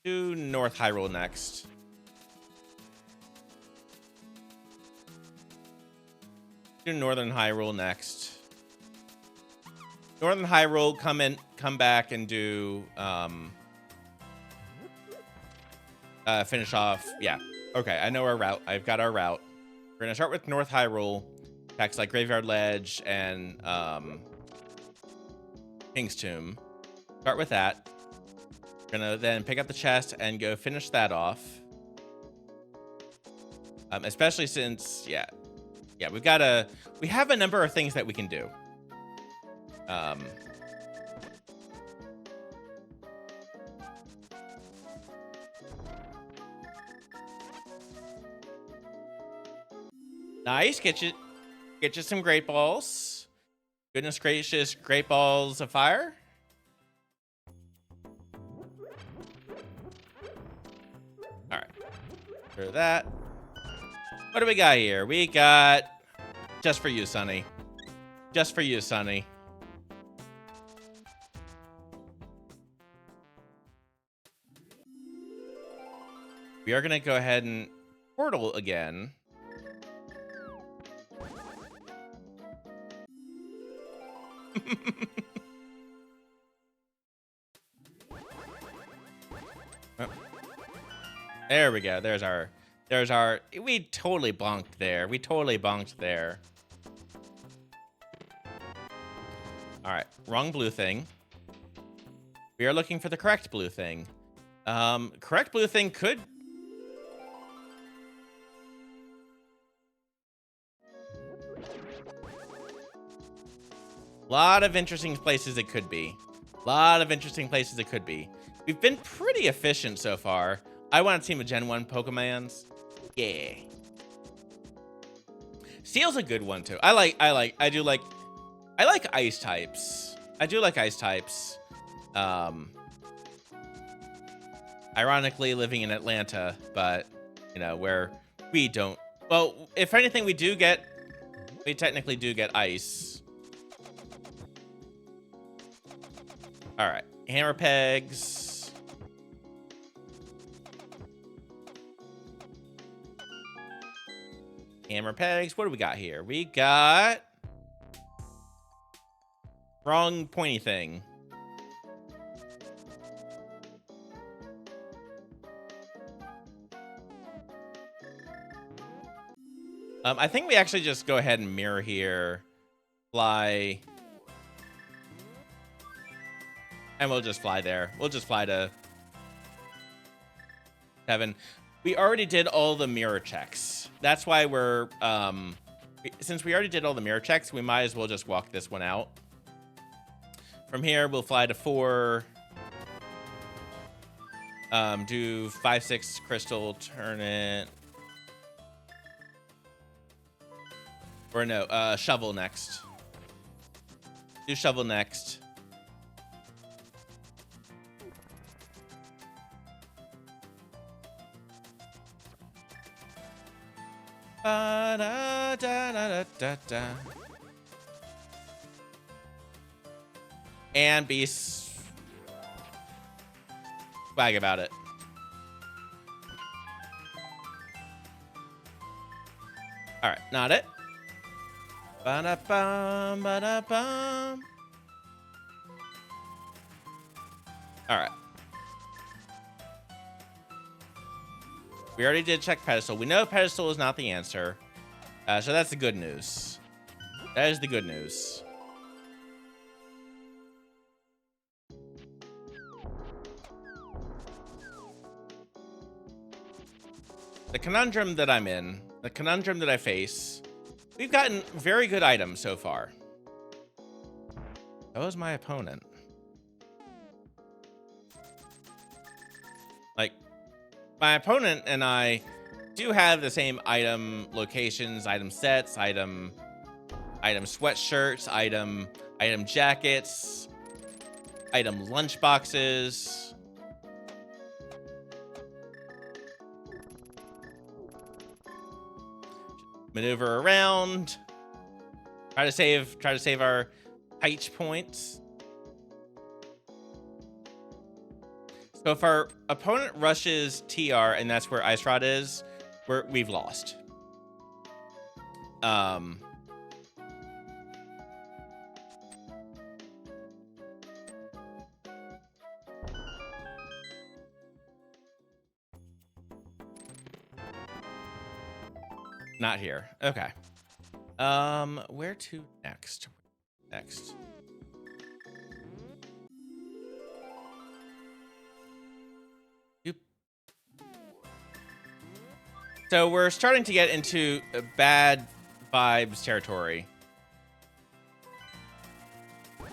do North Hyrule next. Do Northern Hyrule next. Northern Hyrule, come back and do, finish off. Yeah. Okay, I know our route. I've got our route. We're gonna start with North Hyrule, attacks like Graveyard Ledge and King's Tomb. Start with that. We're gonna then pick up the chest and go finish that off. Especially since, yeah, we have a number of things that we can do. Nice, get you some great balls. Goodness gracious, great balls of fire. All right, for that. What do we got here? We got just for you, Sonny. Just for you, Sonny. We are gonna go ahead and portal again. There we go. There's our, we totally bonked there. All right, wrong blue thing. We are looking for the correct blue thing. Correct blue thing could... Lot of interesting places it could be. We've been pretty efficient so far. I want a team of Gen 1 Pokemons. Yeah. Steel's a good one too. I like ice types. Ironically, living in Atlanta, but you know, where we don't. Well, if anything, we technically do get ice. All right, hammer pegs. Hammer pegs. What do we got here? We got wrong pointy thing. I think we actually just go ahead and mirror here. Fly. And we'll just fly there. We'll just fly to heaven. We already did all the mirror checks. That's why we're, since we already did all the mirror checks, we might as well just walk this one out. From here, we'll fly to 4. Do 5, 6 crystal, turn it. Or no, shovel next. Do shovel next. Ba da da da da da. And be swag about it. All right, not it. Ba-da-bum, ba-da-bum. All right. We already did check pedestal. We know pedestal is not the answer. So that's the good news. That is the good news. The conundrum that I'm in, the conundrum that I face, we've gotten very good items so far. So is my opponent. Like, my opponent and I do have the same item locations, item sets, item sweatshirts, item jackets, item lunch boxes. Maneuver around. Try to save our height points. So if our opponent rushes TR and that's where Ice Rod is, we've lost. Not here. Okay. Where to next? Next. So we're starting to get into bad vibes territory.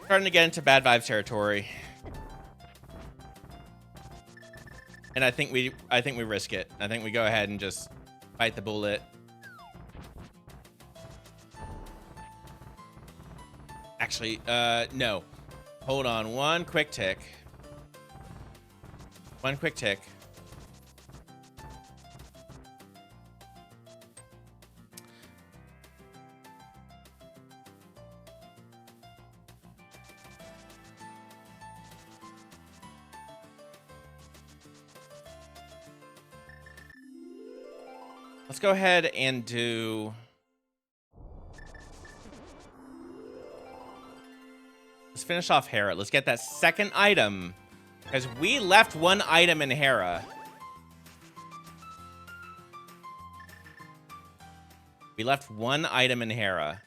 Starting to get into bad vibes territory. And I think we risk it. I think we go ahead and just bite the bullet. Actually, no. Hold on, one quick tick. One quick tick. Let's go ahead and do... Let's finish off Hera. Let's get that second item. Because we left one item in Hera. We left one item in Hera.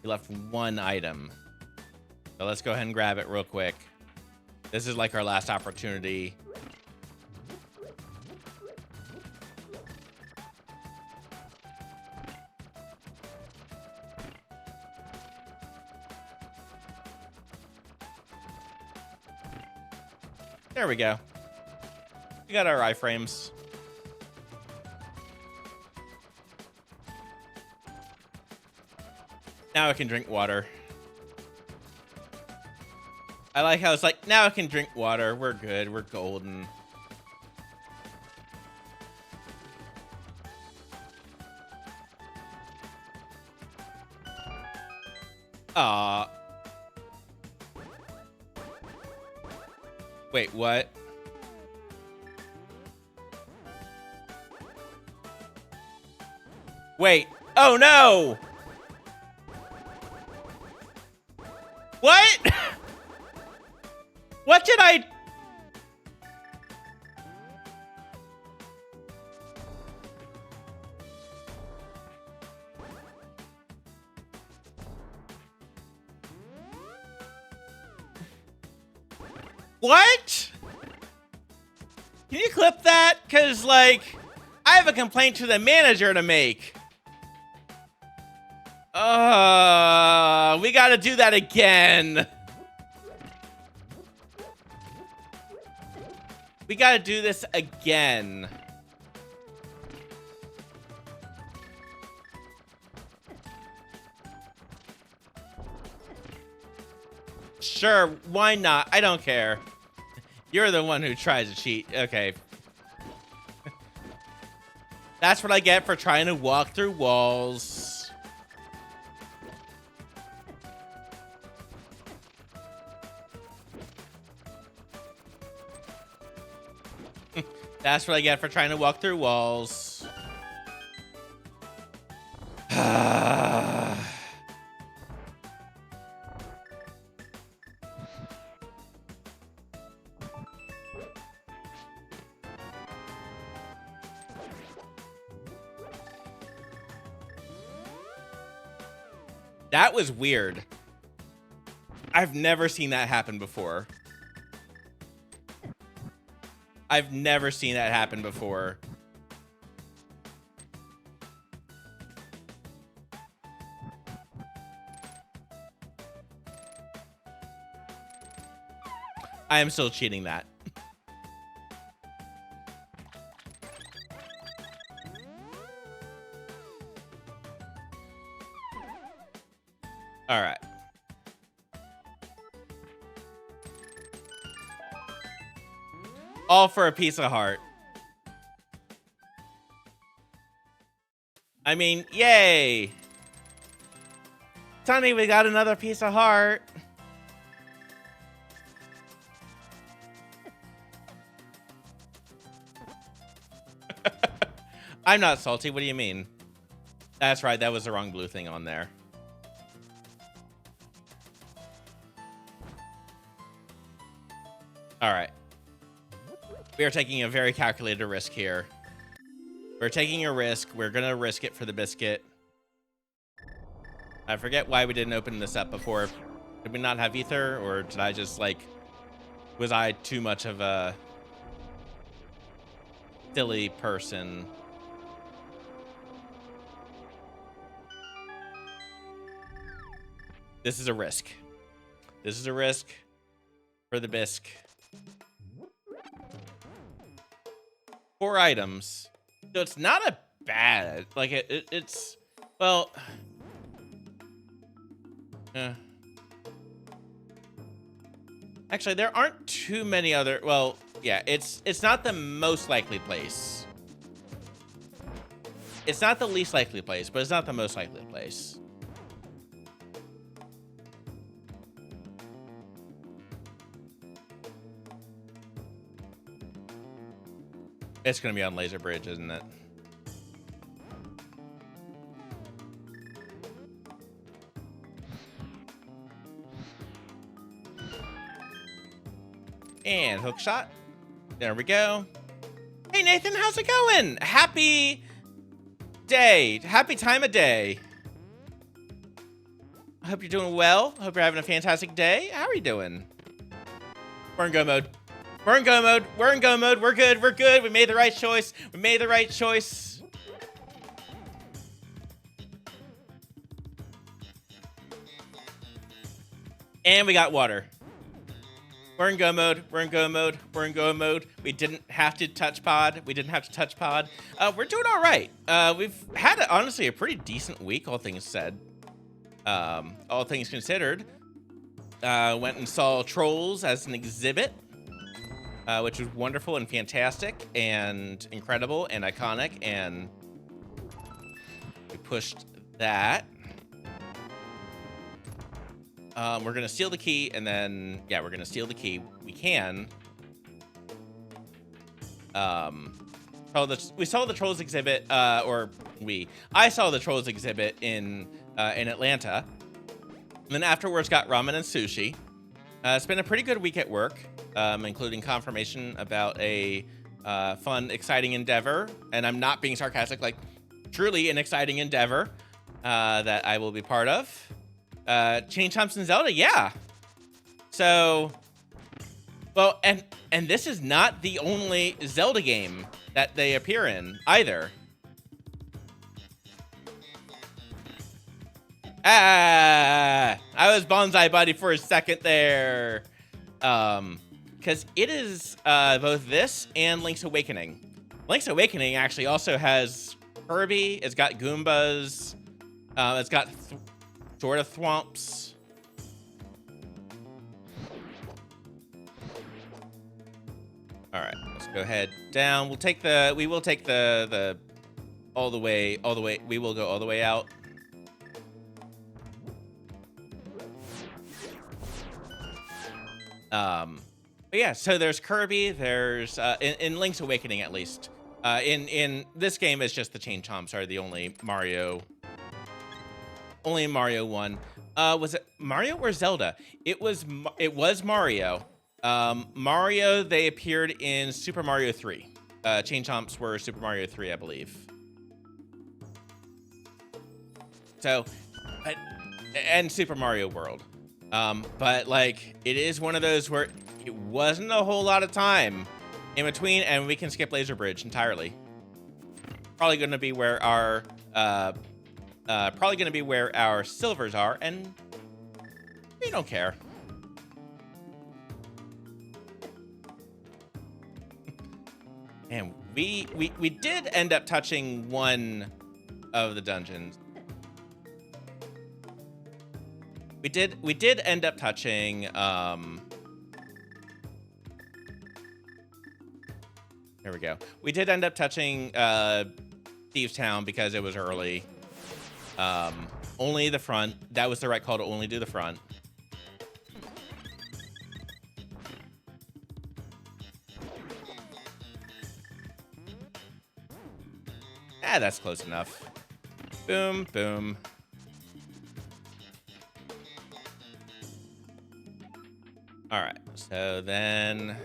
We left one item. So let's go ahead and grab it real quick. This is like our last opportunity. There we go. We got our iframes. Now I can drink water. I like how it's like, now I can drink water. We're good. We're golden. Aw. Wait, what? Wait. Oh, no! What? What did I... What? Can you clip that? Because, like, I have a complaint to the manager to make. We gotta do that again. We gotta do this again. Sure, why not? I don't care. You're the one who tries to cheat. Okay. That's what I get for trying to walk through walls. That's what I get for trying to walk through walls. That was weird. I've never seen that happen before. I've never seen that happen before. I am still cheating that. All right. All for a piece of heart. I mean, yay. Sonny, we got another piece of heart. I'm not salty. What do you mean? That's right. That was the wrong blue thing on there. All right. We are taking a very calculated risk here. We're taking a risk. We're going to risk it for the biscuit. I forget why we didn't open this up before. Did we not have ether? Or did I just, like... Was I too much of a... silly person? This is a risk. This is a risk for the bisque. 4 items. So it's not a bad, like it's, well, actually there aren't too many other, well, yeah, it's not the most likely place. It's not the least likely place, but it's not the most likely place. It's gonna be on Laser Bridge, isn't it? And hook shot. There we go. Hey Nathan, how's it going? Happy day. Happy time of day. I hope you're doing well. Hope you're having a fantastic day. How are you doing? We're in go mode. We're in go mode. We're in go mode. We're good. We're good. We made the right choice. We made the right choice. And we got water. We're in go mode. We're in go mode. We're in go mode. We didn't have to touch pod. We didn't have to touch pod. We're doing all right. We've had, honestly, a pretty decent week, all things said. All things considered. Went and saw Trolls as an exhibit. Which was wonderful and fantastic and incredible and iconic, and we pushed that. We're gonna steal the key, and then yeah, we're gonna steal the key. We can. We saw the Trolls exhibit, I saw the Trolls exhibit in Atlanta, and then afterwards got ramen and sushi. It's been a pretty good week at work. Including confirmation about a fun, exciting endeavor. And I'm not being sarcastic, like truly an exciting endeavor that I will be part of. Change Thompson Zelda, yeah. So Well, and this is not the only Zelda game that they appear in either. Ah, I was Bonsai Buddy for a second there. Because it is both this and Link's Awakening. Link's Awakening actually also has Kirby. It's got Goombas. It's got sort of Thwomps. All right, let's go ahead down. We will take the all the way. We will go all the way out. But yeah, so there's Kirby. There's in Link's Awakening at least. In this game, it's just the Chain Chomps are the only Mario one. Was it Mario or Zelda? It was Mario. Mario, they appeared in Super Mario 3. Chain Chomps were Super Mario 3, I believe. So, and Super Mario World. But like, it is one of those where it wasn't a whole lot of time in between, and we can skip Laser Bridge entirely. Probably going to be where our silvers are, and we don't care. And we did end up touching one of the dungeons. We did end up touching there we go. We did end up touching Thieves Town because it was early. Only the front. That was the right call to only do the front. Ah, that's close enough. Boom, boom. All right, so then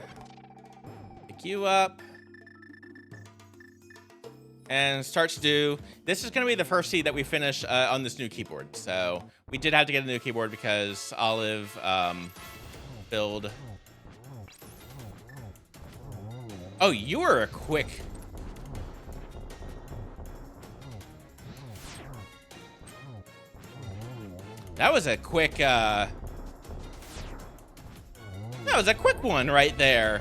pick you up and start to do. This is going to be the first seed that we finish on this new keyboard. So we did have to get a new keyboard because Olive build. Oh, you were a quick. That was a quick. That was a quick one right there.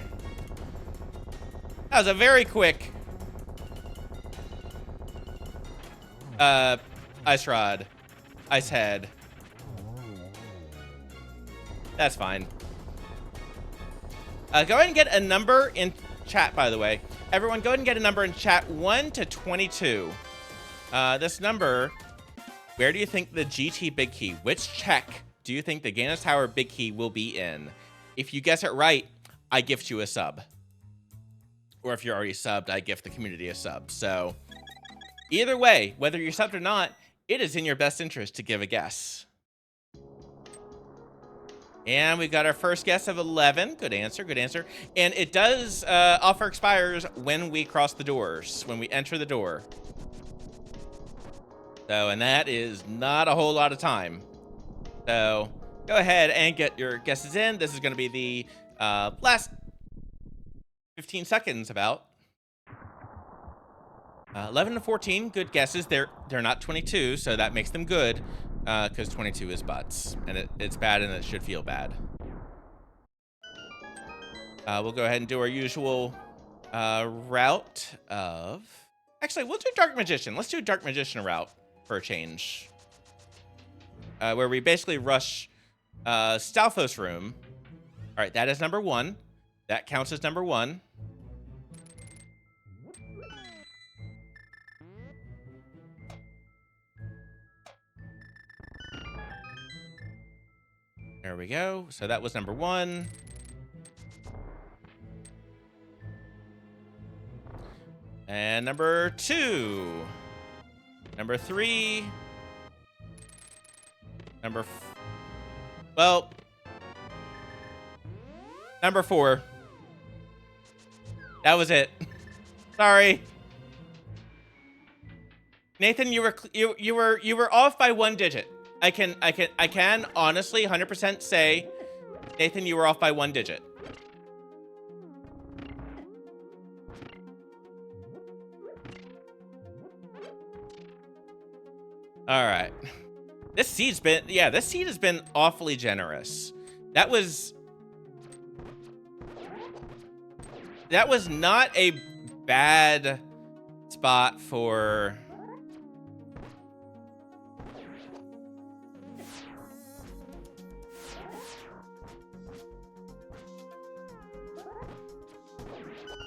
That was a very quick. Ice Rod. Ice Head. That's fine. Go ahead and get a number in chat, by the way. Everyone, go ahead and get a number in chat. 1 to 22. This number, where do you think the GT Big Key, which check do you think the Ganon Tower Big Key will be in? If you guess it right, I gift you a sub. Or if you're already subbed, I gift the community a sub. So either way, whether you're subbed or not, it is in your best interest to give a guess. And we've got our first guess of 11. Good answer, good answer. And it does offer expires when we cross the doors, when we enter the door. So, and that is not a whole lot of time. So go ahead and get your guesses in. This is going to be the last 15 seconds about. 11 to 14, good guesses. They're not 22, so that makes them good, because 22 is butts, and it's bad, and it should feel bad. We'll go ahead and do our usual route of. Actually, we'll do Dark Magician. Let's do Dark Magician route for a change, where we basically rush Stalfos room. All right, that is number 1. That counts as number 1. There we go. So that was number 1. And number 2. Number 3. Number 4. That was it. Sorry. Nathan, you were off by 1 digit. I can honestly 100% say, Nathan, you were off by 1 digit. All right. This seed's been, yeah, this seed has been awfully generous. That was not a bad spot for...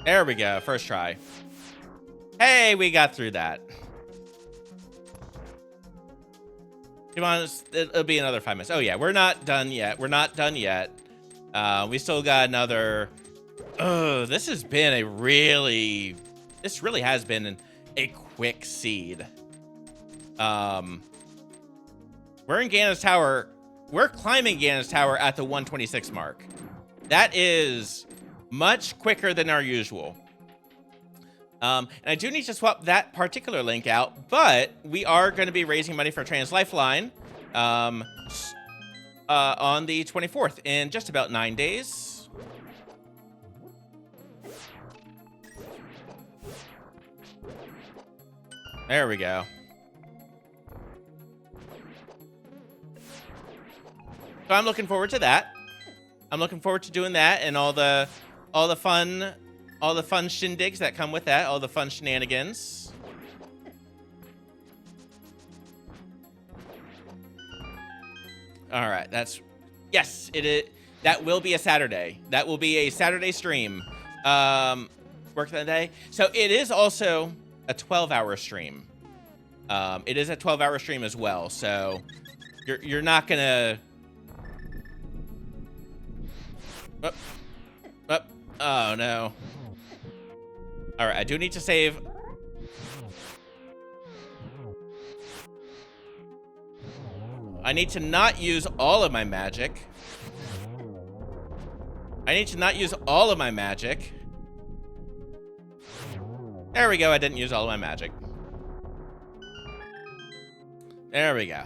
There we go, first try. Hey, we got through that. Come on, it'll be another 5 minutes. Oh yeah, we're not done yet. We're not done yet. We still got another... Oh, this has been a really... This really has been a quick seed. We're in Ganon's Tower. We're climbing Ganon's Tower at the 126 mark. That is much quicker than our usual. And I do need to swap that particular link out, but we are going to be raising money for Trans Lifeline on the 24th in just about 9 days. There we go. So I'm looking forward to that. I'm looking forward to doing that and all the fun shindigs that come with that, all the fun shenanigans. All right, that's... Yes, it is. That will be a Saturday. That will be a Saturday stream. Work that day. So it is also a 12-hour stream. It is a 12-hour stream as well, so you're not gonna... Oh, no. All right, I do need to save. I need to not use all of my magic. I need to not use all of my magic. There we go. I didn't use all of my magic. There we go.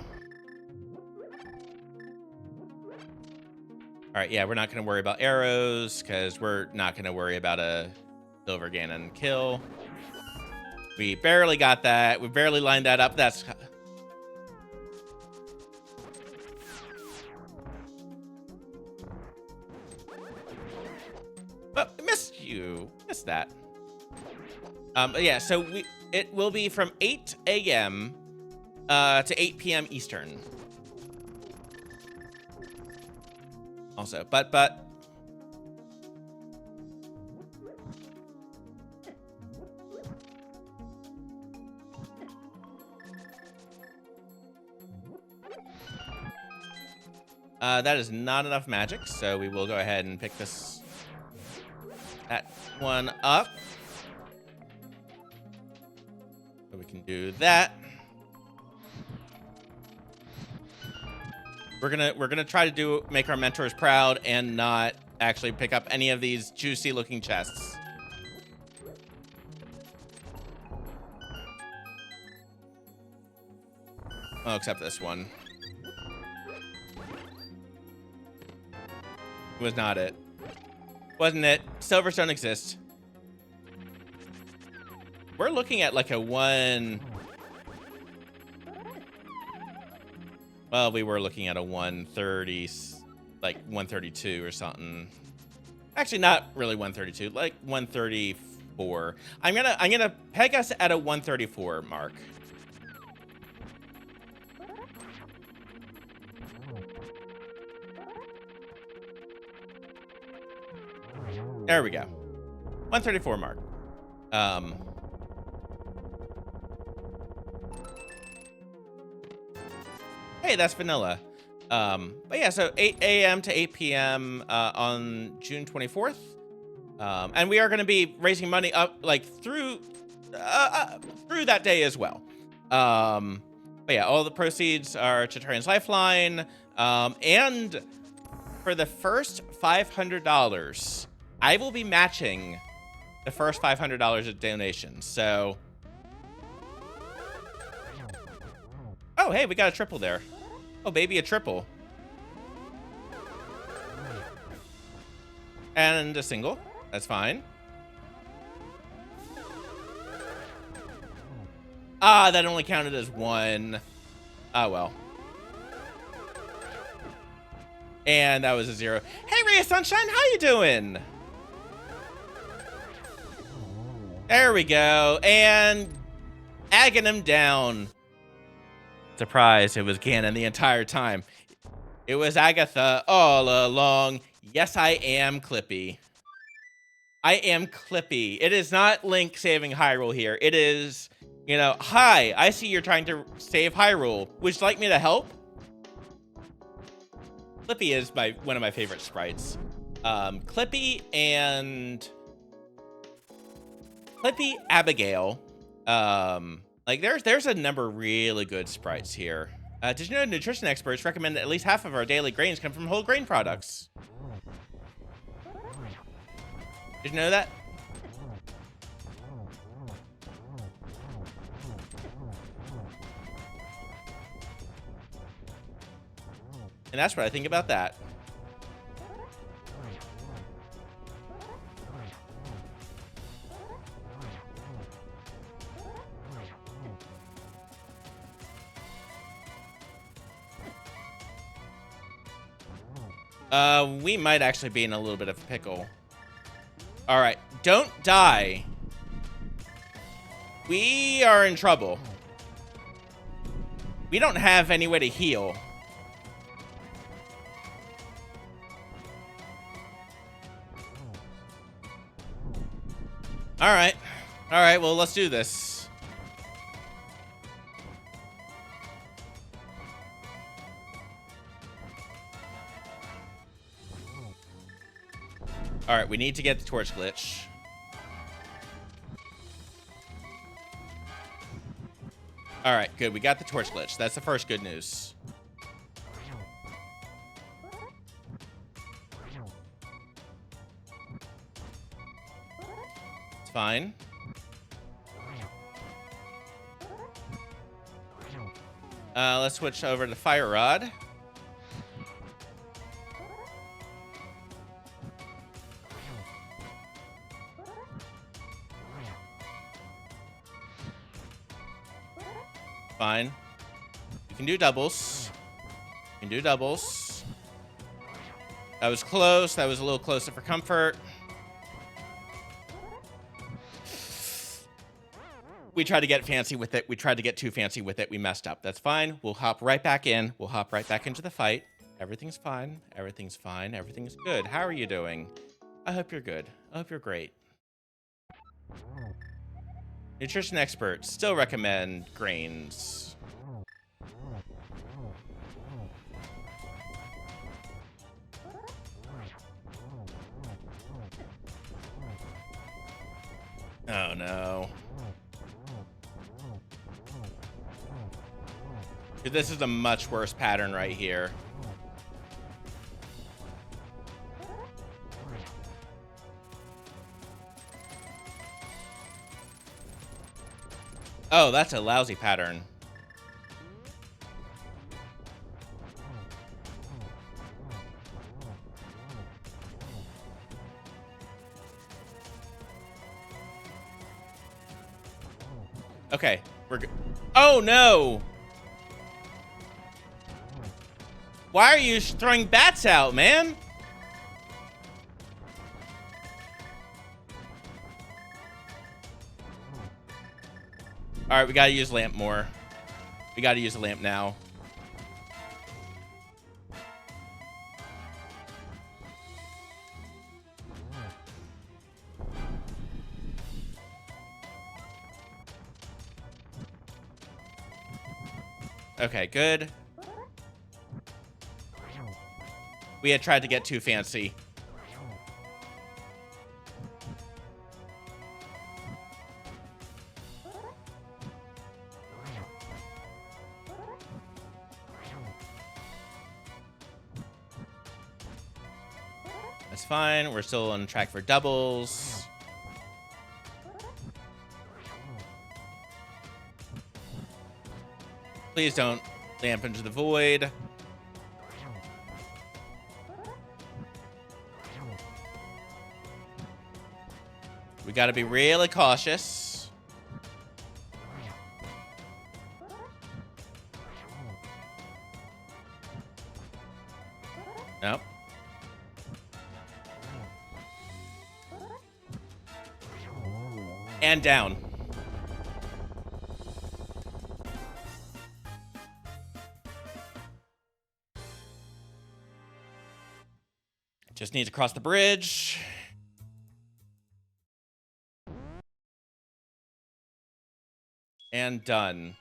All right, yeah, we're not going to worry about arrows because we're not going to worry about a Silver Ganon kill. We barely got that. We barely lined that up. That's... Oh, I missed you. Missed that. Yeah, so it will be from 8 a.m. To 8 p.m. Eastern. Also, but that is not enough magic, so we will go ahead and pick that one up. So we can do that. We're gonna try to make our mentors proud and not actually pick up any of these juicy looking chests. Oh, except this one. Was not it. Wasn't it? Silvers don't exist. We're looking at like a 1... Well, we were looking at a 130, like 132 or something. Actually, not really 132, like 134. I'm gonna peg us at a 134 mark. There we go. 134 mark. Hey, that's vanilla. But yeah, so 8 a.m. to 8 p.m. On June 24th. And we are going to be raising money up like through that day as well. But yeah, all the proceeds are to Trans Lifeline. And for the first $500, I will be matching the first $500 of donations. So, oh, hey, we got a triple there. Oh, baby, a triple. And a single. That's fine. Ah, that only counted as one. Oh, well. And that was a 0. Hey, Ray of Sunshine, how you doing? There we go. And agging him down. Surprise, it was Ganon the entire time. It was Agatha all along. Yes, I am Clippy. I am Clippy. It is not Link saving Hyrule here. It is, you know, hi, I see you're trying to save Hyrule. Would you like me to help? Clippy is one of my favorite sprites. Clippy, Abigail. Like there's a number of really good sprites here. Did you know nutrition experts recommend that at least half of our daily grains come from whole grain products? Did you know that? And that's what I think about that. We might actually be in a little bit of a pickle. All right, don't die. We are in trouble. We don't have any way to heal. All right, well, let's do this. All right, we need to get the torch glitch. All right, good. We got the torch glitch. That's the first good news. It's fine. Let's switch over to Fire Rod. Fine. You can do doubles. You can do doubles. That was close. That was a little closer for comfort. We tried to get fancy with it. We tried to get too fancy with it. We messed up. That's fine. We'll hop right back in. We'll hop right back into the fight. Everything's fine. Everything's fine. Everything's good. How are you doing? I hope you're good. I hope you're great. Nutrition experts still recommend grains. Oh no. This is a much worse pattern right here. Oh, that's a lousy pattern. Okay, we're good. Oh no! Why are you throwing bats out, man? All right, we gotta use lamp more. We gotta use a lamp now. Okay, good. We had tried to get too fancy. That's fine. We're still on track for doubles. Please don't lamp into the void. We got to be really cautious. And down. Just need to cross the bridge. And done.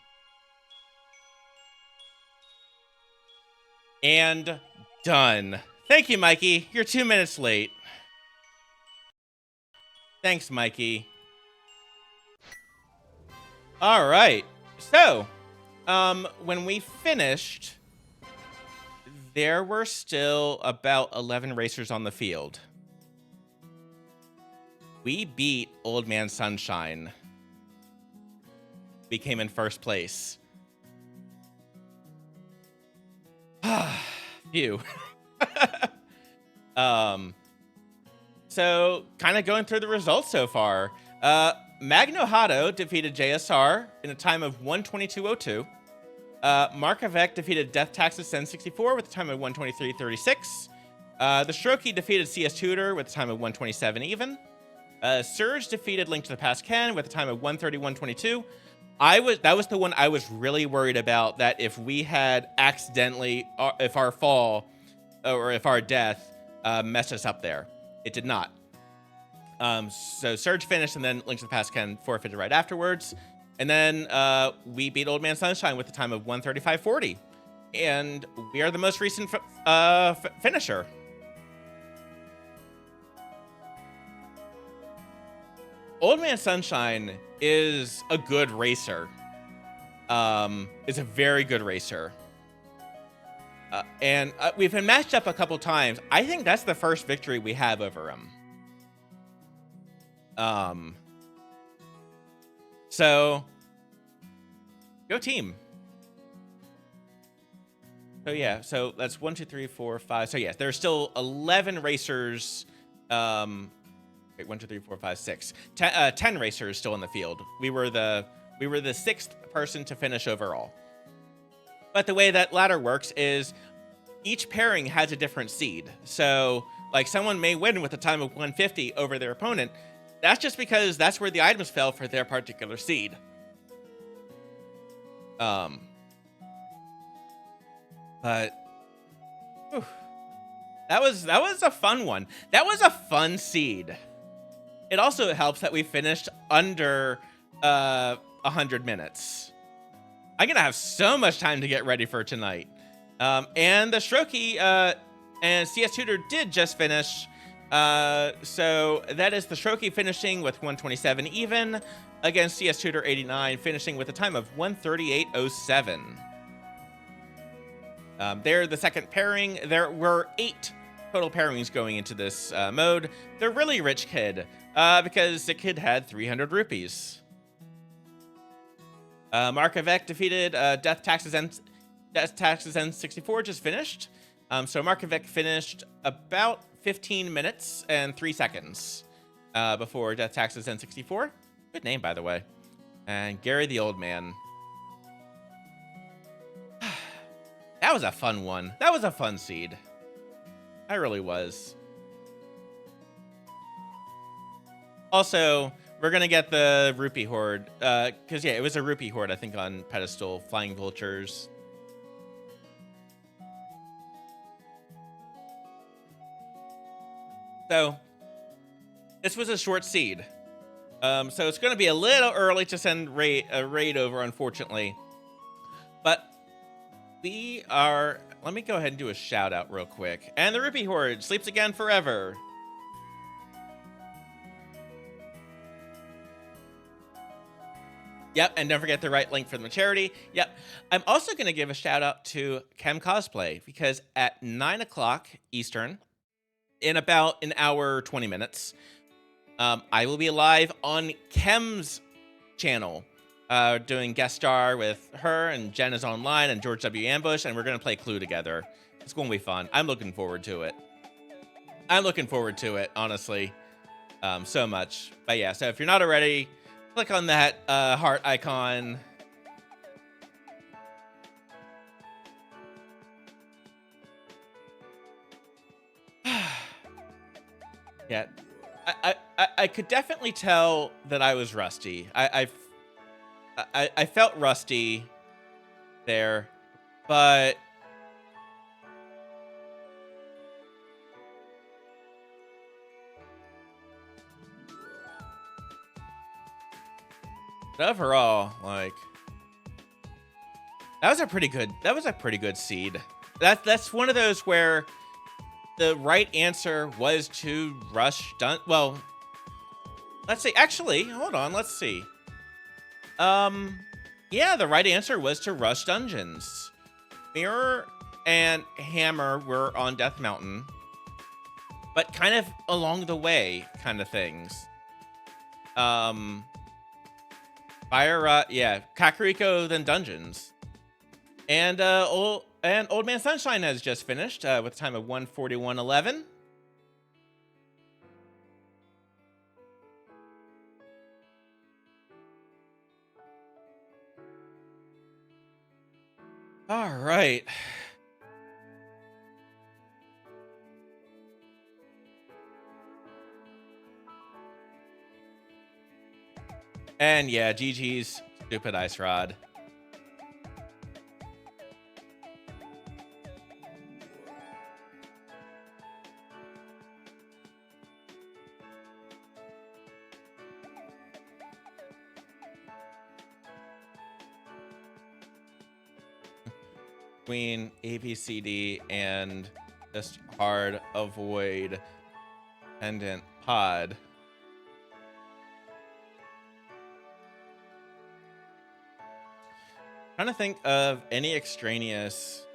And done. Thank you, Mikey. You're 2 minutes late. Thanks, Mikey. All right. So, when we finished, there were still about 11 racers on the field. We beat Old Man Sunshine. We came in first place. Phew. So kind of going through the results so far. Magno Hado defeated JSR in a time of 1:22:02. Markovek defeated Death Taxes N64 with a time of 1:23:36. The Strokey defeated CS Tutor with a time of 1:27 even. Surge defeated Link to the Past Ken with a time of 1:31:22. That was the one I was really worried about, that if we had accidentally, if our fall or if our death messed us up there. It did not. So Surge finished, and then Link to the Past Ken forfeited right afterwards. And then we beat Old Man Sunshine with a time of 1:35:40. And we are the most recent finisher. Old Man Sunshine is a good racer. Is a very good racer. And we've been matched up a couple times. I think that's the first victory we have over him. So go team. So yeah, so that's 1, 2, 3, 4, 5. So yeah, there's still 11 racers. Wait, 1, 2, 3, 4, 5, 6. 10 racers still in the field. We were the 6th person to finish overall. But the way that ladder works is each pairing has a different seed. So like someone may win with a time of 150 over their opponent. That's just because that's where the items fell for their particular seed. But whew, that was a fun one. That was a fun seed. It also helps that we finished under 100 minutes. I'm gonna have so much time to get ready for tonight. And the Strokey and CS Tutor did just finish. So that is the Strokey finishing with 127 even against CS Tutor 89, finishing with a time of 138.07. They're the second pairing. There were 8 total pairings going into this mode. The really rich kid, because the kid had 300 rupees. Markovek defeated Death Taxes N64 just finished. So Markovek finished about 15 minutes and 3 seconds before Death Taxes N64. Good name, by the way. And Gary the Old Man. That was a fun one. That was a fun seed. I really was. Also, we're going to get the Rupee Horde. Because, yeah, it was a Rupee Horde, I think, on Pedestal. Flying Vultures. So, this was a short seed. So it's going to be a little early to send a raid over, unfortunately. But we are... Let me go ahead and do a shout out real quick. And the Rupee Horde sleeps again forever. Yep, and don't forget the right link for the charity. Yep. I'm also going to give a shout out to Chem Cosplay, because at 9 o'clock Eastern, in about an hour, 20 minutes, I will be live on Chem's channel, doing guest star with her, and Jen is online, and George W. Ambush, and we're going to play Clue together. It's going to be fun. I'm looking forward to it. I'm looking forward to it, honestly, so much. But yeah, so if you're not already, click on that heart icon. Yeah. I could definitely tell that I was rusty. I felt rusty there, but overall, like that was a pretty good seed. That's one of those where the right answer was to rush well, let's see. Actually, hold on, let's see. Yeah, the right answer was to rush dungeons. Mirror and Hammer were on Death Mountain, but kind of along the way kind of things. Fire, yeah, Kakariko, then Dungeons. And Old Man Sunshine has just finished with a time of 1:41:11. All right. And yeah, GG's stupid ice rod. Between A, B, C, D, and just hard avoid pendant pod. Trying to think of any extraneous.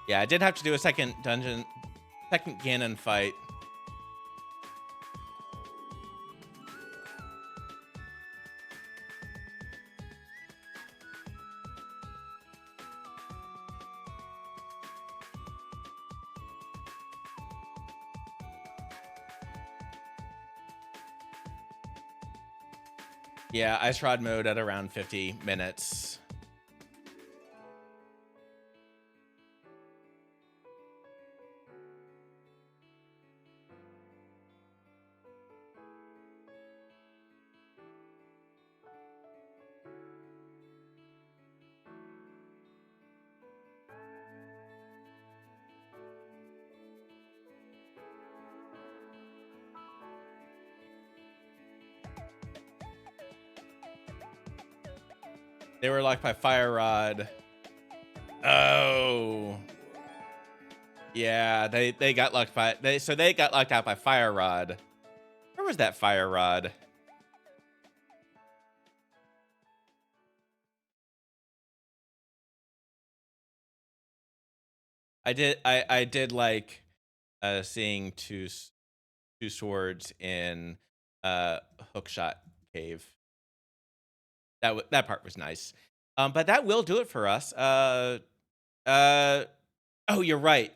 Yeah, I did have to do a second Ganon fight. Yeah, Ice Rod mode at around 50 minutes. They were locked by Fire Rod. Oh. Yeah, they got locked by they got locked out by Fire Rod. Where was that Fire Rod? I did like seeing two swords in Hookshot Cave. That part was nice. But that will do it for us. Oh, you're right.